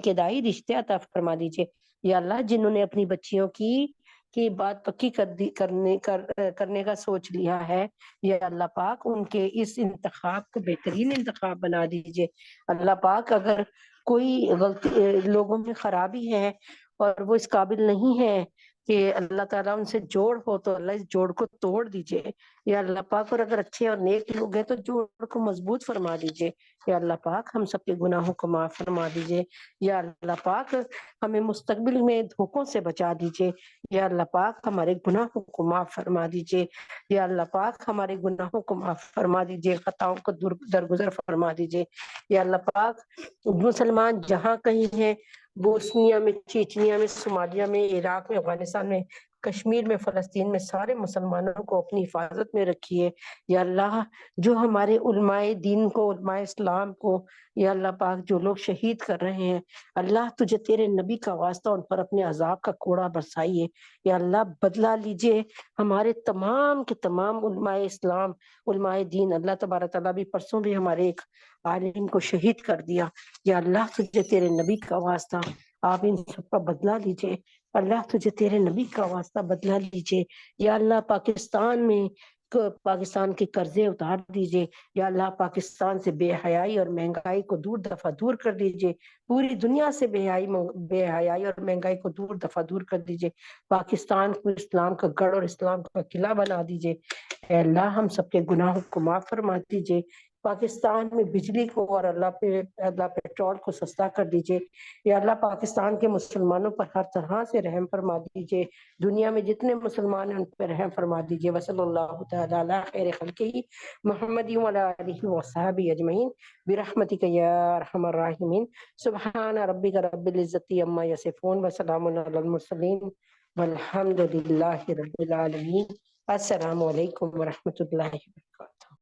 کے دائی رشتے عطا فرما دیجئے۔ یا اللہ جنہوں نے اپنی بچیوں کی بات پکی کرنے کا سوچ لیا ہے، یا اللہ پاک ان کے اس انتخاب کو بہترین انتخاب بنا دیجئے۔ اللہ پاک اگر کوئی غلطی لوگوں میں خرابی ہے اور وہ اس قابل نہیں ہے کہ اللہ تعالیٰ ان سے جوڑ ہو، تو اللہ اس جوڑ کو توڑ دیجئے۔ یا اللہ پاک اور اگر اچھے اور نیک لوگ ہیں تو جوڑ کو مضبوط فرما دیجئے۔ یا اللہ پاک ہم سب کے گناہوں کو معاف فرما دیجئے۔ یا اللہ پاک ہمیں مستقبل میں دھوکوں سے بچا دیجئے۔ یا اللہ پاک ہمارے گناہوں کو معاف فرما دیجئے۔ یا اللہ پاک ہمارے گناہوں کو معاف فرما دیجئے، خطاؤں کو درگزر فرما دیجئے۔ یا اللہ پاک مسلمان جہاں کہیں ہیں، بوسنیا میں، چیچنیا میں، صومالیہ میں، عراق میں، افغانستان میں، کشمیر میں، فلسطین میں، سارے مسلمانوں کو اپنی حفاظت میں رکھیے۔ یا اللہ جو ہمارے علماء دین کو، علماء اسلام کو، یا اللہ پاک جو لوگ شہید کر رہے ہیں، اللہ تجھے تیرے نبی کا واسطہ ان پر اپنے عذاب کا کوڑا برسائیے۔ یا اللہ بدلہ لیجئے ہمارے تمام کے تمام علماء اسلام، علماء دین۔ اللہ تبارک تعالیٰ بھی پرسوں بھی ہمارے ایک عالم کو شہید کر دیا۔ یا اللہ تجھے تیرے نبی کا واسطہ آپ ان سب کا بدلہ لیجئے۔ اللہ تجھے تیرے نبی کا واسطہ بدلہ لیجئے۔ یا اللہ پاکستان کے قرضے اتار دیجئے۔ یا اللہ پاکستان سے بے حیائی اور مہنگائی کو دفعہ دور کر دیجئے۔ پوری دنیا سے بے حیائی اور مہنگائی کو دفعہ دور کر دیجئے۔ پاکستان کو اسلام کا گڑھ اور اسلام کا قلعہ بنا دیجئے۔ اے اللہ ہم سب کے گناہوں کو معاف فرما دیجئے۔ پاکستان میں بجلی کو اور اللہ پیٹرول کو سستا کر دیجئے۔ یا اللہ پاکستان کے مسلمانوں پر ہر طرح سے رحم فرما دیجئے۔ دنیا میں جتنے مسلمان ہیں ان پر رحم فرما دیجئے۔ وصلی اللہ تعالی علی خیر خلقہ محمد وعلی آلہ وصحبہ اجمعین برحمتک یا ارحم الراحمین۔ سبحان ربک رب العزۃ عما یصفون وسلام علی المرسلین والحمد للہ رب العالمین۔ السلام علیکم ورحمۃ اللہ وبرکاتہ۔